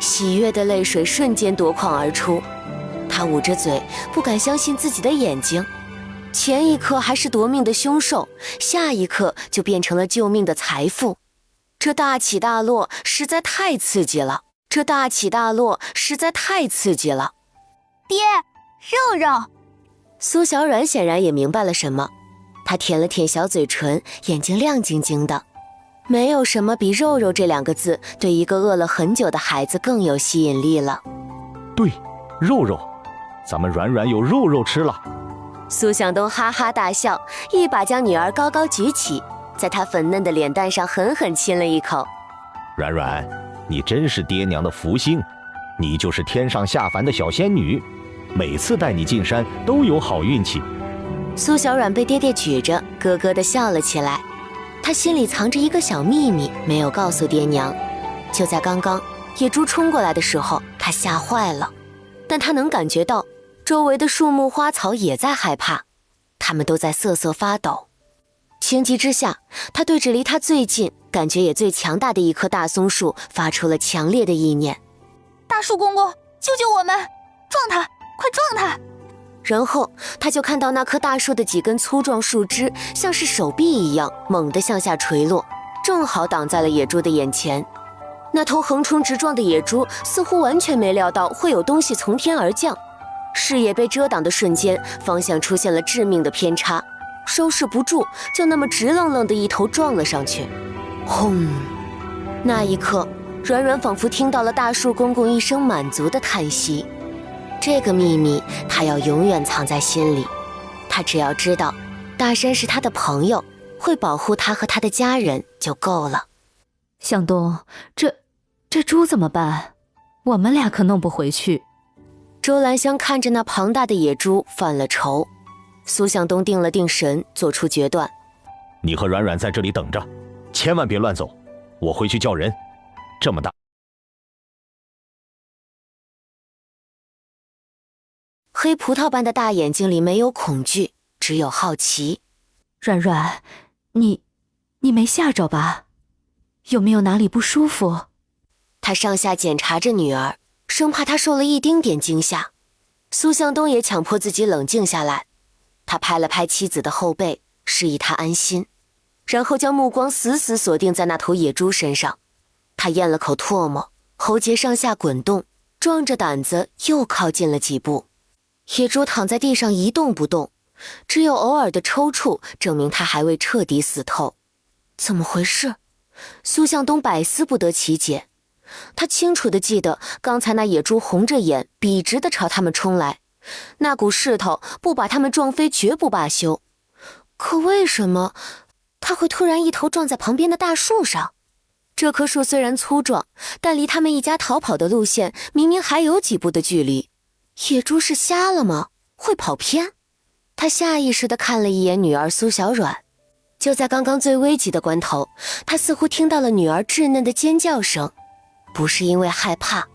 喜悦的泪水瞬间夺眶而出。她捂着嘴，不敢相信自己的眼睛。前一刻还是夺命的凶兽，下一刻就变成了救命的财富。这大起大落实在太刺激了，这大起大落实在太刺激了。爹，肉肉！苏小软显然也明白了什么，她舔了舔小嘴唇，眼睛亮晶晶的。没有什么比肉肉这2个字对一个饿了很久的孩子更有吸引力了。对，肉肉，咱们软软有肉肉吃了。苏向东哈哈大笑，一把将女儿高高举起，在她粉嫩的脸蛋上狠狠亲了一口。软软，你真是爹娘的福星，你就是天上下凡的小仙女，每次带你进山都有好运气。苏小软被爹爹举着，咯咯地笑了起来。她心里藏着一个小秘密，没有告诉爹娘。就在刚刚，野猪冲过来的时候，她吓坏了，但她能感觉到周围的树木花草也在害怕，它们都在瑟瑟发抖。情急之下，她对着离她最近、感觉也最强大的一棵大松树发出了强烈的意念：大树公公，救救我们！撞它，快撞它！然后他就看到那棵大树的几根粗壮树枝像是手臂一样猛地向下垂落，正好挡在了野猪的眼前。那头横冲直撞的野猪似乎完全没料到会有东西从天而降，视野被遮挡的瞬间，方向出现了致命的偏差，收拾不住，就那么直愣愣的一头撞了上去。轰！那一刻，软软仿佛听到了大树公公一声满足的叹息。这个秘密他要永远藏在心里，他只要知道大山是他的朋友，会保护他和他的家人就够了。向东，这猪怎么办？我们俩可弄不回去。周兰香看着那庞大的野猪犯了愁，苏向东定了定神，做出决断。你和软软在这里等着，千万别乱走，我回去叫人。这么大。黑葡萄般的大眼睛里没有恐惧，只有好奇。软软，你没吓着吧？有没有哪里不舒服？他上下检查着女儿，生怕她受了一丁点惊吓。苏向东也强迫自己冷静下来，他拍了拍妻子的后背，示意她安心，然后将目光死死锁定在那头野猪身上。他咽了口唾沫，喉结上下滚动，壮着胆子又靠近了几步。野猪躺在地上一动不动，只有偶尔的抽搐证明他还未彻底死透。怎么回事？苏向东百思不得其解。他清楚地记得刚才那野猪红着眼笔直地朝他们冲来，那股势头不把他们撞飞绝不罢休。可为什么他会突然一头撞在旁边的大树上？这棵树虽然粗壮，但离他们一家逃跑的路线明明还有几步的距离。野猪是瞎了吗？会跑偏？他下意识地看了一眼女儿苏小软。就在刚刚最危急的关头，他似乎听到了女儿稚嫩的尖叫声，不是因为害怕，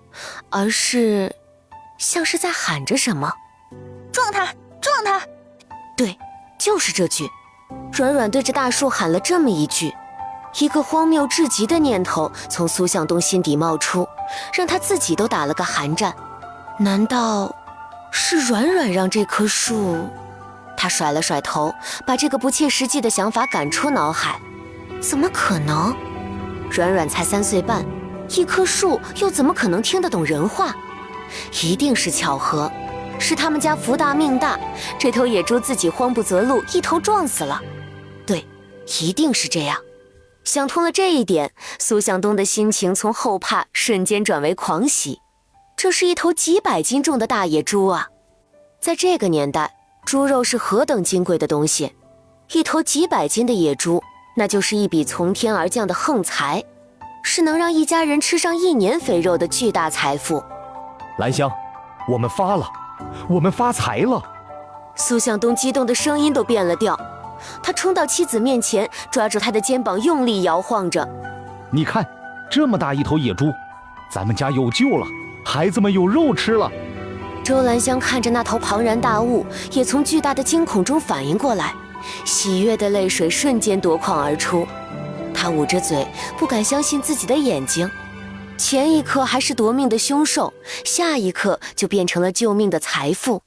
而是像是在喊着什么。撞他，撞他！对，就是这句。软软对着大树喊了这么一句，一个荒谬至极的念头从苏向东心底冒出，让他自己都打了个寒战。难道是软软让这棵树？他甩了甩头，把这个不切实际的想法赶出脑海。怎么可能？软软才3岁半，一棵树又怎么可能听得懂人话？一定是巧合，是他们家福大命大，这头野猪自己慌不择路，一头撞死了。对，一定是这样。想通了这一点，苏向东的心情从后怕瞬间转为狂喜。这是一头几百斤重的大野猪啊！在这个年代，猪肉是何等金贵的东西，一头几百斤的野猪，那就是一笔从天而降的横财，是能让一家人吃上1年肥肉的巨大财富。兰香，我们发了，我们发财了！苏向东激动的声音都变了调，他冲到妻子面前，抓住她的肩膀用力摇晃着。你看，这么大一头野猪，咱们家有救了，孩子们有肉吃了。周兰香看着那头庞然大物，也从巨大的惊恐中反应过来，喜悦的泪水瞬间夺眶而出。她捂着嘴，不敢相信自己的眼睛。前一刻还是夺命的凶兽，下一刻就变成了救命的财富。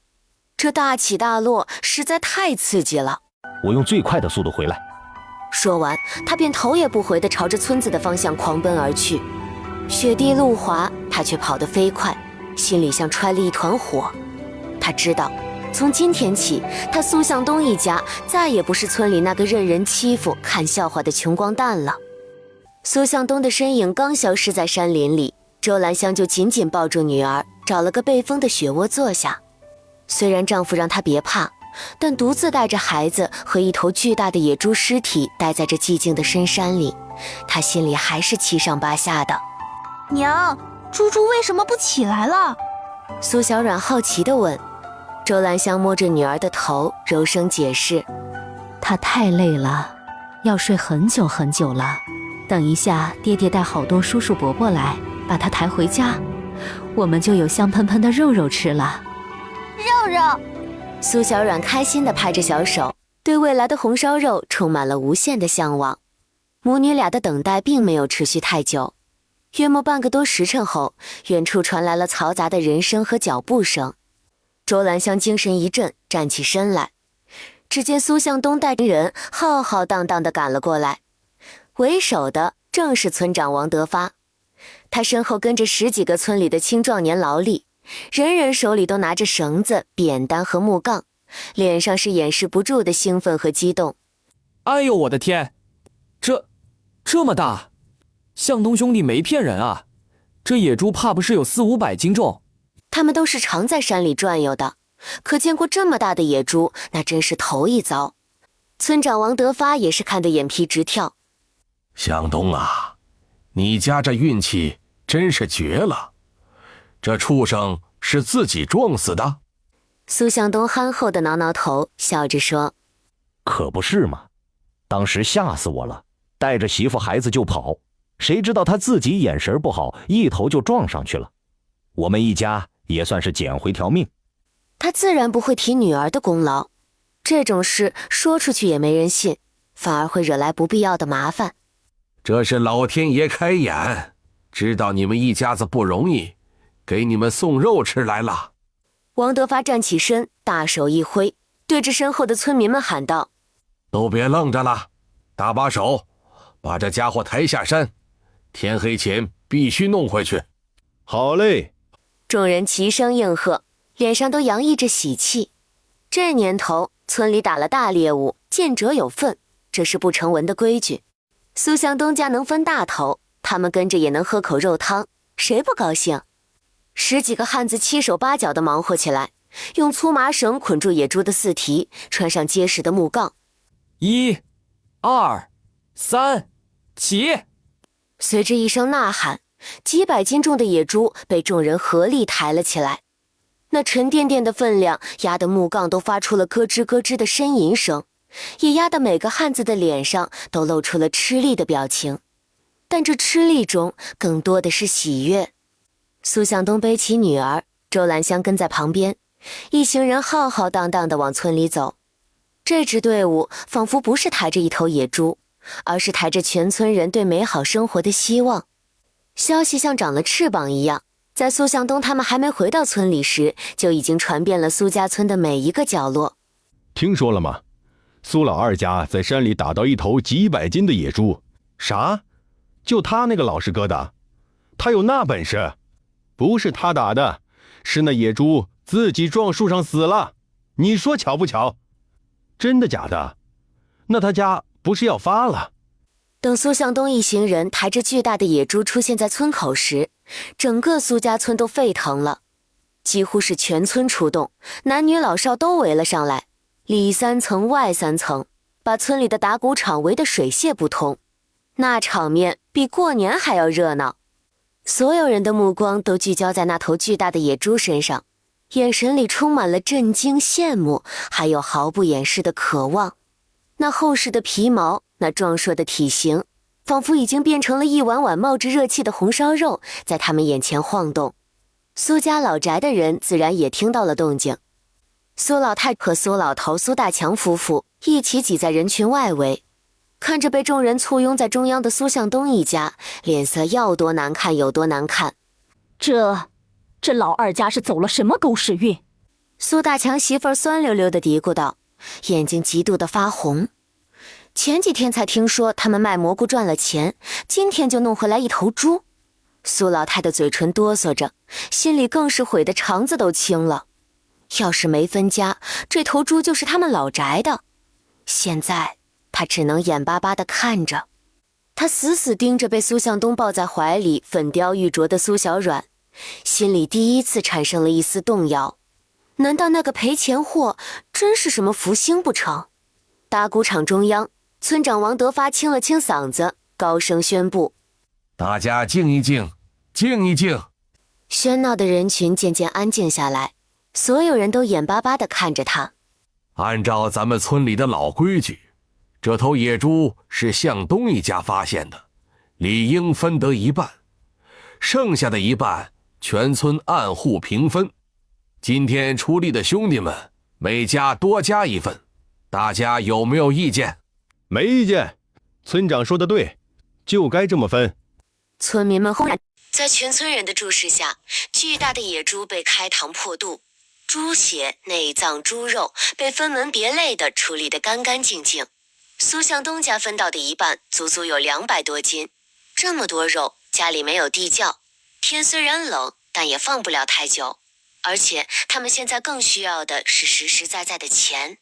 这大起大落实在太刺激了。我用最快的速度回来。说完，他便头也不回地朝着村子的方向狂奔而去。雪地路滑，他却跑得飞快，心里像揣了一团火。他知道，从今天起，他苏向东一家再也不是村里那个任人欺负、看笑话的穷光蛋了。苏向东的身影刚消失在山林里，周兰香就紧紧抱住女儿，找了个背风的雪窝坐下。虽然丈夫让她别怕，但独自带着孩子和一头巨大的野猪尸体待在这寂静的深山里，她心里还是七上八下的。娘，猪猪为什么不起来了？苏小软好奇地问。周兰香摸着女儿的头，柔声解释：她太累了，要睡很久很久了。等一下爹爹带好多叔叔伯伯来，把她抬回家，我们就有香喷喷的肉肉吃了。肉肉！苏小软开心地拍着小手，对未来的红烧肉充满了无限的向往。母女俩的等待并没有持续太久，约莫半个多时辰后，远处传来了嘈杂的人声和脚步声。周兰香精神一振，站起身来，只见苏向东带着人浩浩荡荡地赶了过来，为首的正是村长王德发，他身后跟着10几个村里的青壮年劳力，人人手里都拿着绳子、扁担和木杠，脸上是掩饰不住的兴奋和激动。哎呦我的天，这么大，向东兄弟没骗人啊，这野猪怕不是有400-500斤重。他们都是常在山里转悠的，可见过这么大的野猪，那真是头一遭。村长王德发也是看得眼皮直跳。向东啊，你家这运气真是绝了，这畜生是自己撞死的？苏向东憨厚的挠挠头，笑着说：“可不是嘛，当时吓死我了，带着媳妇孩子就跑，谁知道他自己眼神不好，一头就撞上去了。我们一家也算是捡回条命。”他自然不会提女儿的功劳，这种事说出去也没人信，反而会惹来不必要的麻烦。这是老天爷开眼，知道你们一家子不容易，给你们送肉吃来了。王德发站起身，大手一挥，对着身后的村民们喊道：“都别愣着了，搭把手，把这家伙抬下山，天黑前必须弄回去。”好嘞！众人齐声应和，脸上都洋溢着喜气。这年头，村里打了大猎物，见者有份，这是不成文的规矩。苏向东家能分大头，他们跟着也能喝口肉汤，谁不高兴？10几个汉子七手八脚地忙活起来，用粗麻绳捆住野猪的四蹄，穿上结实的木杠。1、2、3，起！随着一声呐喊，几百斤重的野猪被众人合力抬了起来。那沉甸甸的分量压得木杠都发出了咯吱咯吱的呻吟声，也压得每个汉子的脸上都露出了吃力的表情。但这吃力中更多的是喜悦。苏向东背起女儿，周兰香跟在旁边，一行人浩浩荡荡地往村里走。这支队伍仿佛不是抬着一头野猪，而是抬着全村人对美好生活的希望。消息像长了翅膀一样，在苏向东他们还没回到村里时，就已经传遍了苏家村的每一个角落。听说了吗？苏老二家在山里打到一头几百斤的野猪。啥？就他那个老实疙瘩，他有那本事？不是他打的，是那野猪自己撞树上死了。你说巧不巧？真的假的？那他家不是要发了？等苏向东一行人抬着巨大的野猪出现在村口时，整个苏家村都沸腾了，几乎是全村出动，男女老少都围了上来，里3层外3层，把村里的打谷场围得水泄不通。那场面比过年还要热闹。所有人的目光都聚焦在那头巨大的野猪身上，眼神里充满了震惊、羡慕，还有毫不掩饰的渴望。那厚实的皮毛，那壮硕的体型，仿佛已经变成了一碗碗冒着热气的红烧肉，在他们眼前晃动。苏家老宅的人自然也听到了动静。苏老太和苏老头苏大强夫妇一起挤在人群外围，看着被众人簇拥在中央的苏向东一家，脸色要多难看有多难看。这老二家是走了什么狗屎运？苏大强媳妇儿酸溜溜地嘀咕道，眼睛极度的发红。前几天才听说他们卖蘑菇赚了钱，今天就弄回来一头猪。苏老太的嘴唇哆嗦着，心里更是悔得肠子都青了。要是没分家，这头猪就是他们老宅的。现在他只能眼巴巴地看着。他死死盯着被苏向东抱在怀里粉雕玉琢的苏小软，心里第一次产生了一丝动摇。难道那个赔钱货真是什么福星不成？打谷场中央，村长王德发清了清嗓子，高声宣布：“大家静一静，静一静。”喧闹的人群渐渐安静下来，所有人都眼巴巴地看着他。按照咱们村里的老规矩，这头野猪是向东一家发现的，理应分得一半，剩下的一半全村按户平分。今天出力的兄弟们，每家多加一份，大家有没有意见？没意见，村长说的对，就该这么分。村民们轰然，在全村人的注视下，巨大的野猪被开膛破肚，猪血、内脏、猪肉被分门别类地处理得干干净净。苏向东家分到的一半足足有200多斤，这么多肉，家里没有地窖，天虽然冷，但也放不了太久。而且他们现在更需要的是实实在在的钱。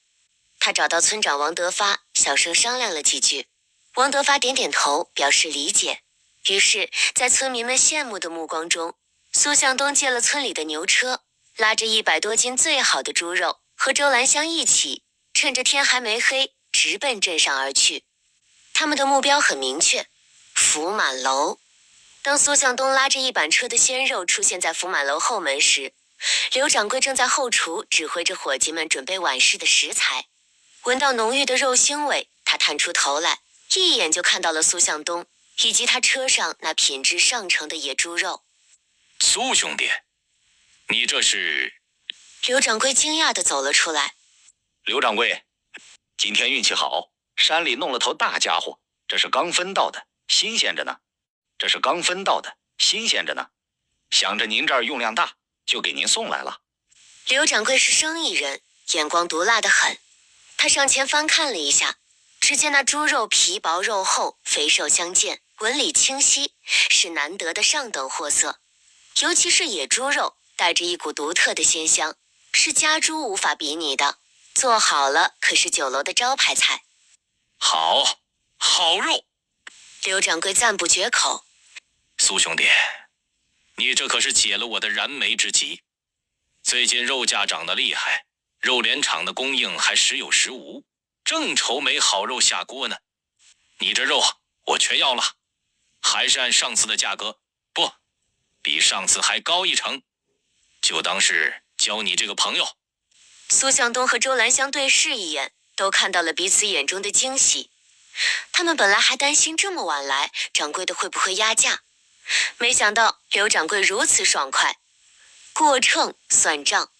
他找到村长王德发，小声商量了几句。王德发点点头，表示理解。于是，在村民们羡慕的目光中，苏向东借了村里的牛车，拉着100多斤最好的猪肉，和周兰香一起，趁着天还没黑，直奔镇上而去。他们的目标很明确，福满楼。当苏向东拉着一板车的鲜肉出现在福满楼后门时，刘掌柜正在后厨指挥着伙计们准备晚市的食材，闻到浓郁的肉腥味，他探出头来，一眼就看到了苏向东以及他车上那品质上乘的野猪肉。苏兄弟，你这是？刘掌柜惊讶地走了出来。刘掌柜，今天运气好，山里弄了头大家伙，这是刚分到的，新鲜着呢。想着您这儿用量大，就给您送来了。刘掌柜是生意人，眼光毒辣得很。他上前翻看了一下，只见那猪肉皮薄肉厚，肥瘦相间，纹理清晰，是难得的上等货色。尤其是野猪肉，带着一股独特的鲜香，是家猪无法比拟的。做好了可是酒楼的招牌菜。好肉！刘掌柜赞不绝口。苏兄弟，你这可是解了我的燃眉之急。最近肉价涨得厉害，肉联厂的供应还时有时无，正愁没好肉下锅呢。你这肉我全要了，还是按上次的价格，不，比上次还高1成，就当是交你这个朋友。苏向东和周兰香对视一眼，都看到了彼此眼中的惊喜。他们本来还担心这么晚来，掌柜的会不会压价，没想到刘掌柜如此爽快。过秤算账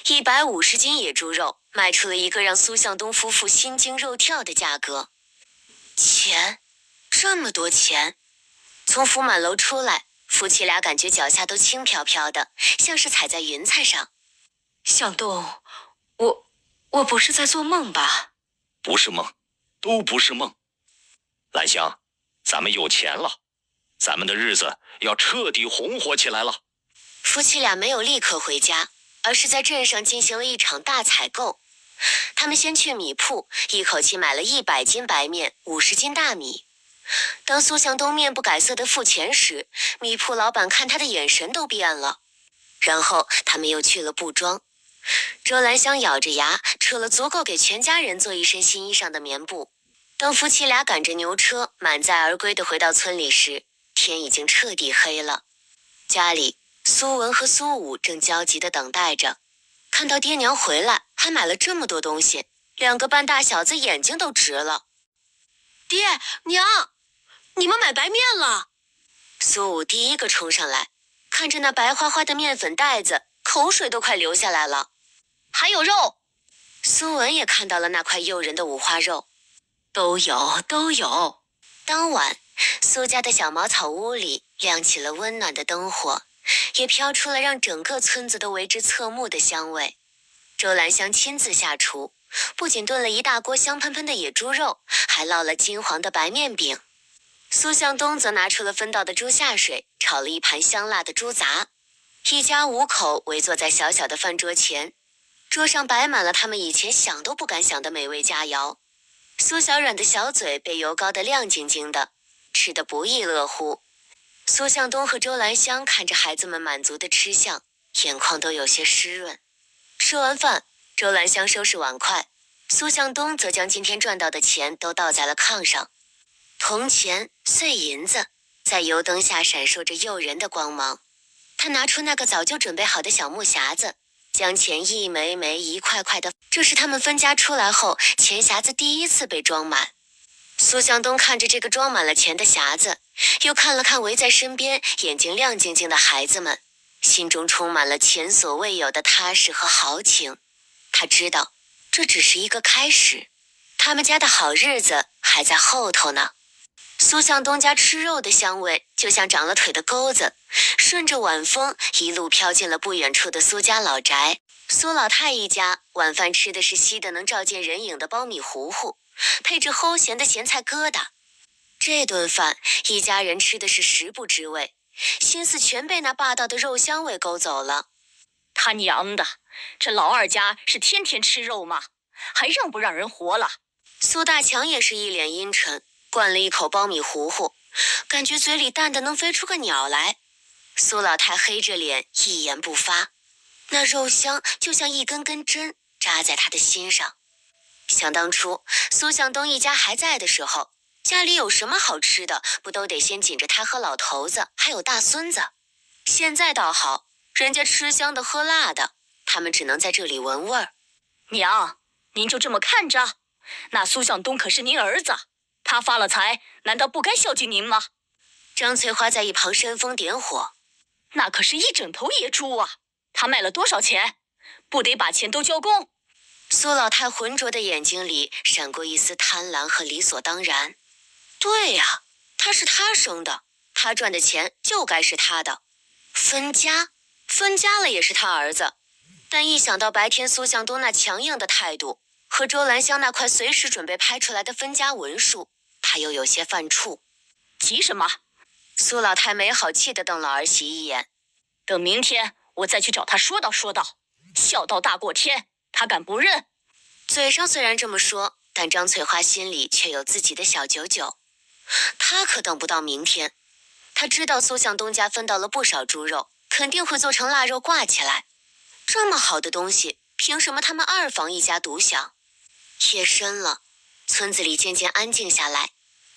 ，150斤野猪肉卖出了一个让苏向东夫妇心惊肉跳的价格。钱，这么多钱！从福满楼出来，夫妻俩感觉脚下都轻飘飘的，像是踩在云彩上。向东，我不是在做梦吧？不是梦，都不是梦。兰香，咱们有钱了，咱们的日子要彻底红火起来了。夫妻俩没有立刻回家，而是在镇上进行了一场大采购。他们先去米铺，一口气买了100斤白面，50斤大米。当苏向东面不改色的付钱时，米铺老板看他的眼神都变了。然后他们又去了布庄，周兰香咬着牙扯了足够给全家人做一身新衣裳的棉布。当夫妻俩赶着牛车满载而归地回到村里时，天已经彻底黑了。家里，苏文和苏武正焦急地等待着，看到爹娘回来，还买了这么多东西，2个半大小子眼睛都直了。爹娘，你们买白面了！苏武第一个冲上来，看着那白花花的面粉袋子，口水都快流下来了。还有肉！苏文也看到了那块诱人的五花肉。都有。当晚，苏家的小茅草屋里亮起了温暖的灯火，也飘出了让整个村子都为之侧目的香味。周兰香亲自下厨，不仅炖了一大锅香喷喷的野猪肉，还烙了金黄的白面饼。苏向东则拿出了分到的猪下水，炒了一盘香辣的猪杂。一家5口围坐在小小的饭桌前，桌上摆满了他们以前想都不敢想的美味佳肴。苏小软的小嘴被油膏得亮晶晶的，吃得不亦乐乎。苏向东和周兰香看着孩子们满足的吃相，眼眶都有些湿润。吃完饭，周兰香收拾碗筷，苏向东则将今天赚到的钱都倒在了炕上。铜钱、碎银子在油灯下闪烁着诱人的光芒。他拿出那个早就准备好的小木匣子，将钱一枚枚一块块的，这是他们分家出来后钱匣子第一次被装满。苏向东看着这个装满了钱的匣子，又看了看围在身边眼睛亮晶晶的孩子们，心中充满了前所未有的踏实和豪情。他知道这只是一个开始，他们家的好日子还在后头呢。苏向东家吃肉的香味就像长了腿的钩子，顺着晚风一路飘进了不远处的苏家老宅。苏老太一家晚饭吃的是稀得能照见人影的苞米糊糊，配着齁咸的咸菜疙瘩。这顿饭一家人吃的是食不知味，心思全被那霸道的肉香味勾走了。他娘的，这老二家是天天吃肉吗？还让不让人活了？苏大强也是一脸阴沉，灌了一口苞米糊糊，感觉嘴里淡得能飞出个鸟来。苏老太黑着脸一言不发，那肉香就像一根根针扎在他的心上。想当初苏向东一家还在的时候，家里有什么好吃的，不都得先紧着他和老头子还有大孙子？现在倒好，人家吃香的喝辣的，他们只能在这里闻味儿。娘，您就这么看着？那苏向东可是您儿子，他发了财，难道不该孝敬您吗？张翠花在一旁煽风点火。那可是一整头野猪啊！他卖了多少钱？不得把钱都交公？苏老太浑浊的眼睛里闪过一丝贪婪和理所当然。对呀，他是他生的，他赚的钱就该是他的。分家了也是他儿子。但一想到白天苏向东那强硬的态度和周兰香那块随时准备拍出来的分家文书，他又有些犯怵。急什么？苏老太没好气地瞪了儿媳一眼。等明天我再去找他说道。孝道大过天，他敢不认？嘴上虽然这么说，但张翠花心里却有自己的小九九。她可等不到明天。她知道苏向东家分到了不少猪肉，肯定会做成腊肉挂起来。这么好的东西，凭什么他们二房一家独享？夜深了，村子里渐渐安静下来，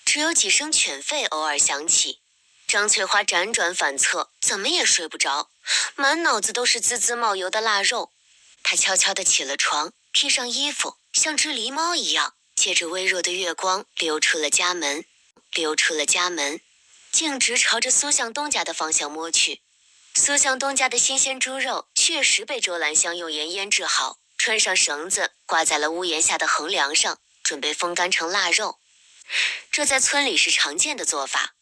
只有几声犬吠偶尔响起。张翠花辗转反侧，怎么也睡不着，满脑子都是滋滋冒油的腊肉。她悄悄地起了床，披上衣服，像只狸猫一样，借着微弱的月光溜出了家门，径直朝着苏向东家的方向摸去。苏向东家的新鲜猪肉确实被周兰香用盐腌制好，穿上绳子挂在了屋檐下的横梁上，准备风干成腊肉。这在村里是常见的做法。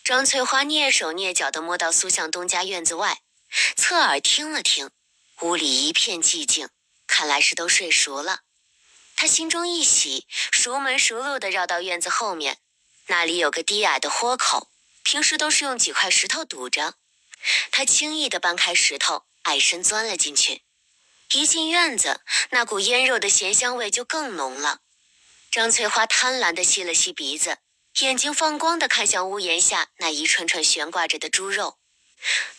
张翠花蹑手蹑脚地摸到苏向东家院子外，侧耳听了听，屋里一片寂静，看来是都睡熟了。她心中一喜，熟门熟路地绕到院子后面，那里有个低矮的豁口，平时都是用几块石头堵着。她轻易地搬开石头，矮身钻了进去。一进院子，那股腌肉的咸香味就更浓了。张翠花贪婪地吸了吸鼻子，眼睛放光地看向屋檐下那一串串悬挂着的猪肉。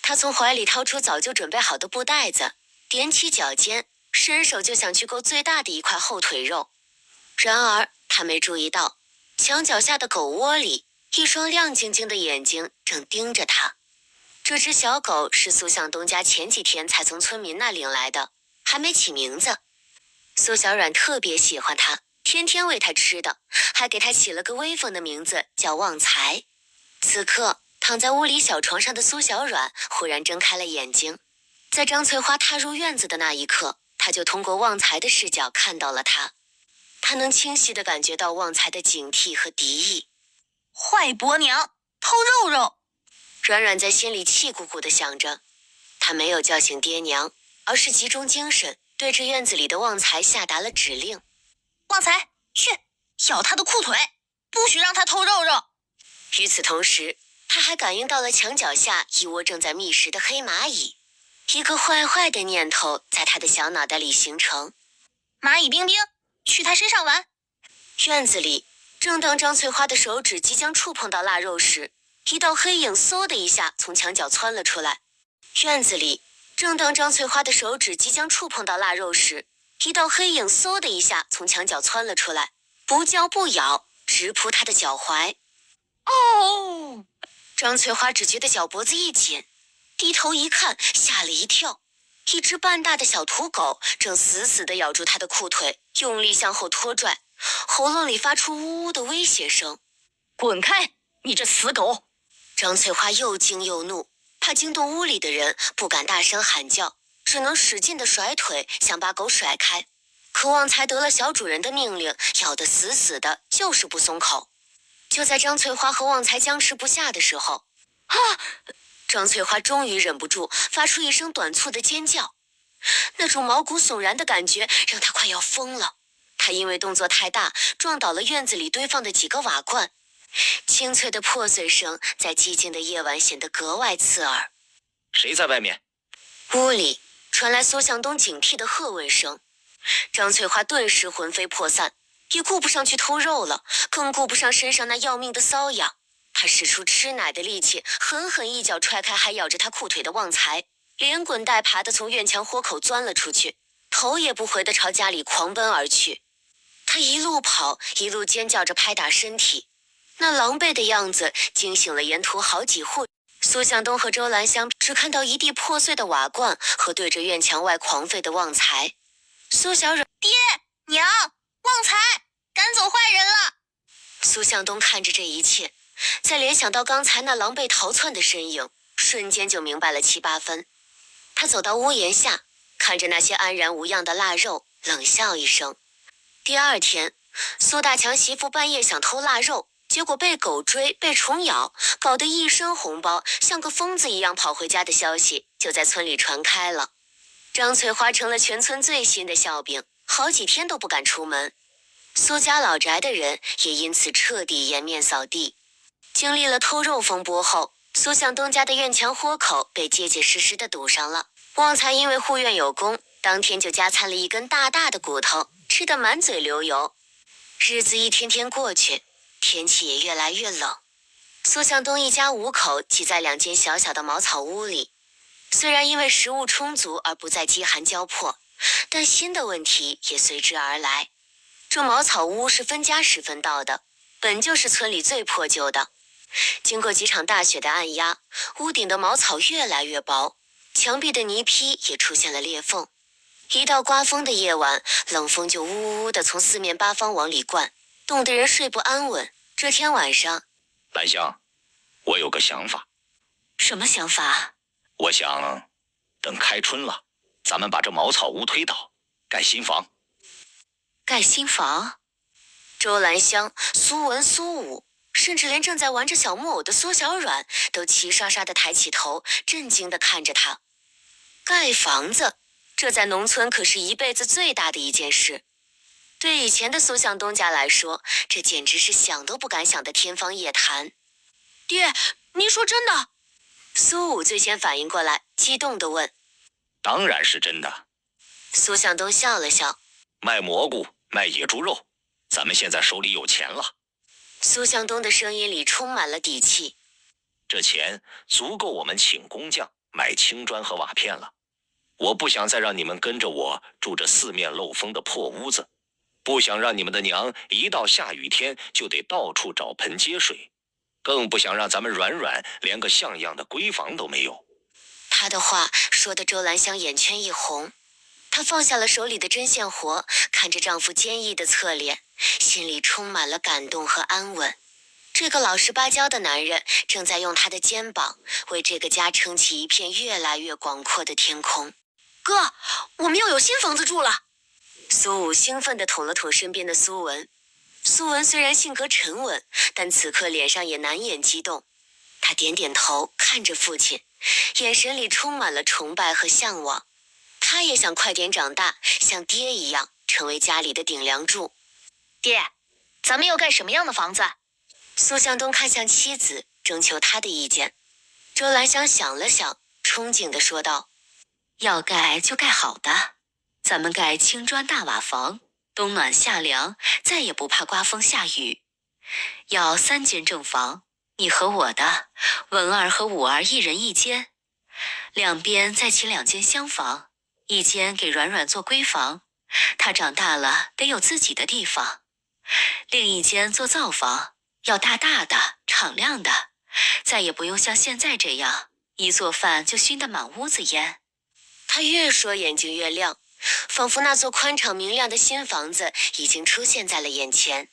她从怀里掏出早就准备好的布袋子，踮起脚尖，伸手就想去勾最大的一块后腿肉。然而她没注意到，墙角下的狗窝里，一双亮晶晶的眼睛正盯着她。这只小狗是苏向东家前几天才从村民那领来的，还没起名字。苏小软特别喜欢它，天天喂它吃的，还给它起了个威风的名字，叫旺财。此刻躺在屋里小床上的苏小软忽然睁开了眼睛，在张翠花踏入院子的那一刻，她就通过旺财的视角看到了他。她能清晰地感觉到旺财的警惕和敌意。坏伯娘，偷肉肉！软软在心里气鼓鼓地想着，她没有叫醒爹娘，而是集中精神，对着院子里的旺财下达了指令。旺财，去咬他的裤腿，不许让他偷肉肉。与此同时，他还感应到了墙角下一窝正在觅食的黑蚂蚁。一个坏的念头在他的小脑袋里形成。蚂蚁冰冰，去他身上玩。院子里，正当张翠花的手指即将触碰到腊肉时，一道黑影嗖的一下从墙角窜了出来。院子里，正当张翠花的手指即将触碰到腊肉时，一道黑影嗖的一下从墙角窜了出来，不叫不咬，直扑她的脚踝。哦！张翠花只觉得脚脖子一紧，低头一看，吓了一跳。一只半大的小土狗正死死地咬住她的裤腿，用力向后拖拽，喉咙里发出呜呜的威胁声。滚开，你这死狗！张翠花又惊又怒，怕惊动屋里的人，不敢大声喊叫，只能使劲地甩腿，想把狗甩开。可旺财得了小主人的命令，咬得死死的，就是不松口。就在张翠花和旺财僵持不下的时候，张翠花终于忍不住发出一声短促的尖叫，那种毛骨悚然的感觉让她快要疯了。她因为动作太大，撞倒了院子里堆放的几个瓦罐，清脆的破碎声在寂静的夜晚显得格外刺耳。谁在外面？屋里传来苏向东警惕的喝问声。张翠花顿时魂飞魄散，也顾不上去偷肉了，更顾不上身上那要命的瘙痒。她使出吃奶的力气，狠狠一脚踹开还咬着她裤腿的旺财，连滚带爬地从院墙豁口钻了出去，头也不回地朝家里狂奔而去。她一路跑，一路尖叫着拍打身体，那狼狈的样子惊醒了沿途好几户。苏向东和周兰香只看到一地破碎的瓦罐和对着院墙外狂吠的旺财。苏小软，爹娘，旺财赶走坏人了。苏向东看着这一切，再联想到刚才那狼狈逃窜的身影，瞬间就明白了7、8分。他走到屋檐下，看着那些安然无恙的腊肉，冷笑一声。第二天，苏大强媳妇半夜想偷腊肉，结果被狗追，被虫咬，搞得一身红包，像个疯子一样跑回家的消息就在村里传开了。张翠花成了全村最新的笑柄，好几天都不敢出门。苏家老宅的人也因此彻底颜面扫地。经历了偷肉风波后，苏向东家的院墙豁口被结结实实的堵上了。旺财因为护院有功，当天就加餐了一根大大的骨头，吃得满嘴流油。日子一天天过去，天气也越来越冷。苏向东一家5口挤在2间小小的茅草屋里，虽然因为食物充足而不再饥寒交迫，但新的问题也随之而来。这茅草屋是分家时分到的，本就是村里最破旧的。经过几场大雪的按压，屋顶的茅草越来越薄，墙壁的泥坯也出现了裂缝。一到刮风的夜晚，冷风就呜呜地从4面8方往里灌，冻得人睡不安稳。这天晚上，兰香，我有个想法。什么想法？我想，等开春了，咱们把这茅草屋推倒，盖新房。盖新房？周兰香、苏文、苏武，甚至连正在玩着小木偶的苏小软，都齐刷刷地抬起头，震惊地看着他。盖房子，这在农村可是一辈子最大的一件事。对以前的苏向东家来说，这简直是想都不敢想的天方夜谭。爹，您说真的？苏武最先反应过来，激动地问。当然是真的。苏向东笑了笑。卖蘑菇，卖野猪肉，咱们现在手里有钱了。苏向东的声音里充满了底气。这钱足够我们请工匠买青砖和瓦片了。我不想再让你们跟着我住这4面漏风的破屋子，不想让你们的娘一到下雨天就得到处找盆接水，更不想让咱们软软连个像样的闺房都没有。他的话说得周兰香眼圈一红，她放下了手里的针线活，看着丈夫坚毅的侧脸，心里充满了感动和安稳。这个老实巴交的男人正在用他的肩膀为这个家撑起一片越来越广阔的天空。哥，我们又有新房子住了。苏武兴奋地捅了捅身边的苏文。苏文虽然性格沉稳，但此刻脸上也难掩激动。他点点头，看着父亲，眼神里充满了崇拜和向往。他也想快点长大，像爹一样成为家里的顶梁柱。爹，咱们要盖什么样的房子？苏向东看向妻子，征求他的意见。周兰香想了想，憧憬地说道：要盖就盖好的，咱们盖青砖大瓦房，冬暖夏凉，再也不怕刮风下雨。要3间正房，你和我的，文儿和武儿1人1间，两边再起2间厢房，1间给软软做闺房，她长大了得有自己的地方；另1间做灶房，要大大的、敞亮的，再也不用像现在这样一做饭就熏得满屋子烟。他越说眼睛越亮，仿佛那座宽敞明亮的新房子已经出现在了眼前。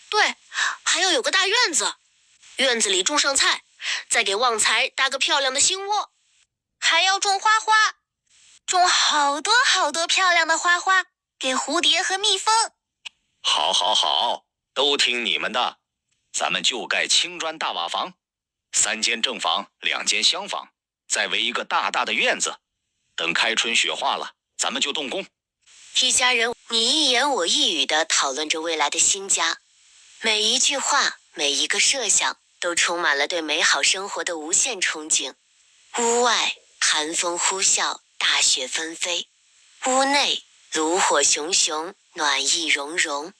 对，还要有个大院子，院子里种上菜，再给旺财搭个漂亮的新窝。还要种花花，种好多好多漂亮的花花，给蝴蝶和蜜蜂。好，好，好，都听你们的。咱们就盖青砖大瓦房，3间正房，2间厢房，再围一个大大的院子。等开春雪化了，咱们就动工。一家人你一言我一语地讨论着未来的新家，每一句话，每一个设想，都充满了对美好生活的无限憧憬。屋外寒风呼啸，大雪纷飞；屋内炉火熊熊，暖意融融。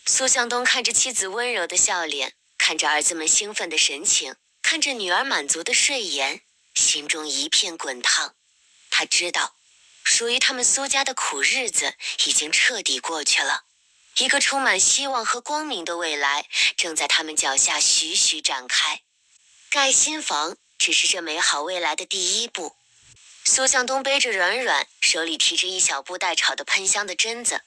苏向东看着妻子温柔的笑脸，看着儿子们兴奋的神情，看着女儿满足的睡颜，心中一片滚烫。他知道，属于他们苏家的苦日子已经彻底过去了，一个充满希望和光明的未来正在他们脚下徐徐展开。盖新房只是这美好未来的第一步。苏向东背着软软，手里提着一小布袋炒的喷香的榛子。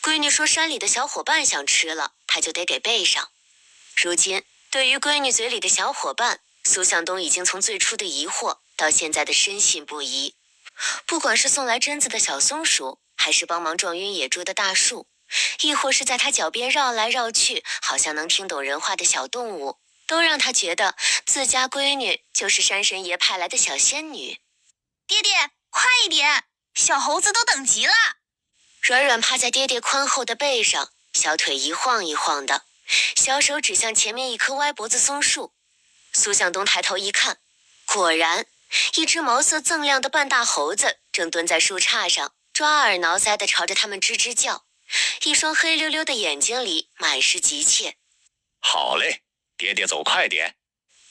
闺女说山里的小伙伴想吃了，他就得给备上。如今对于闺女嘴里的小伙伴，苏向东已经从最初的疑惑到现在的深信不疑。不管是送来榛子的小松鼠，还是帮忙撞晕野猪的大树，亦或是在他脚边绕来绕去好像能听懂人话的小动物，都让他觉得自家闺女就是山神爷派来的小仙女。爹爹，快一点，小猴子都等急了。软软趴在爹爹宽厚的背上，小腿一晃一晃的，小手指向前面一棵歪脖子松树。苏向东抬头一看，果然一只毛色锃亮的半大猴子正蹲在树杈上，抓耳挠腮地朝着他们吱吱叫，一双黑溜溜的眼睛里满是急切。好嘞，爹爹走快点。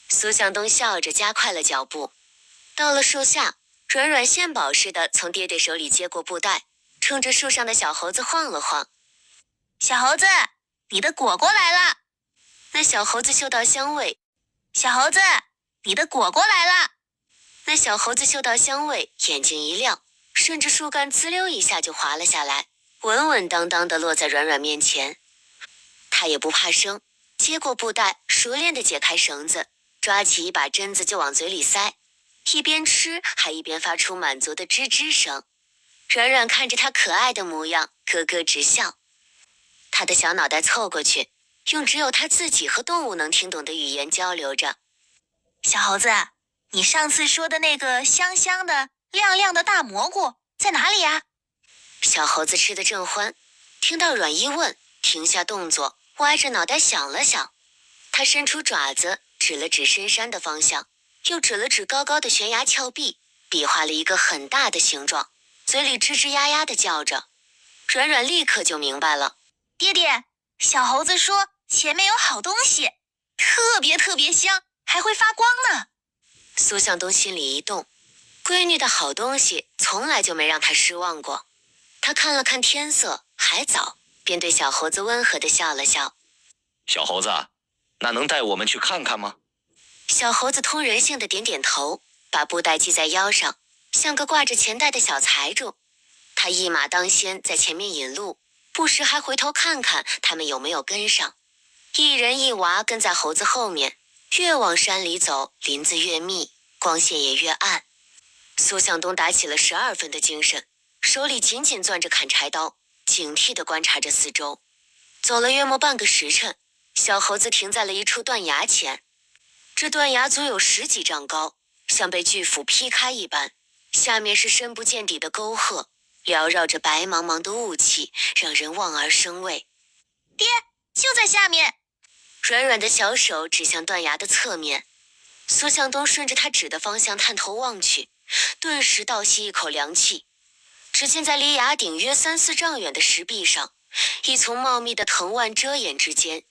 苏向东笑着加快了脚步。到了树下，软软献宝似的从爹爹手里接过布袋，冲着树上的小猴子晃了晃。小猴子，你的果果来了。那小猴子嗅到香味。小猴子，你的果果来了。那小猴子嗅到香味，眼睛一亮，顺着树干滋溜一下就滑了下来，稳稳当当地落在软软面前。他也不怕生，接过布袋，熟练地解开绳子，抓起一把榛子就往嘴里塞，一边吃还一边发出满足的吱吱声。软软看着他可爱的模样，咯咯直笑。他的小脑袋凑过去，用只有他自己和动物能听懂的语言交流着。小猴子，你上次说的那个香香的、亮亮的大蘑菇在哪里呀？小猴子吃得正欢，听到软一问，停下动作，歪着脑袋想了想。他伸出爪子，指了指深山的方向，又指了指高高的悬崖峭壁，比划了一个很大的形状，嘴里吱吱呀呀地叫着。软软立刻就明白了。爹爹，小猴子说前面有好东西，特别香，还会发光呢。苏向东心里一动，闺女的好东西从来就没让他失望过。他看了看天色，还早，便对小猴子温和地笑了笑。小猴子，那能带我们去看看吗？小猴子通人性的点点头，把布袋系在腰上，像个挂着钱袋的小财主。他一马当先，在前面引路，不时还回头看看他们有没有跟上。一人一娃跟在猴子后面，越往山里走，林子越密，光线也越暗。苏向东打起了12分的精神，手里紧紧攥着砍柴刀，警惕地观察着四周。走了约莫半个时辰，小猴子停在了一处断崖前。这断崖足有10几丈高，像被巨斧劈开一般，下面是深不见底的沟壑，缭绕着白茫茫的雾气，让人望而生畏。爹，就在下面。软软的小手指向断崖的侧面。苏向东顺着他指的方向探头望去，顿时倒吸一口凉气。只见在离崖顶约3、4丈远的石壁上，一丛茂密的藤蔓遮掩之间，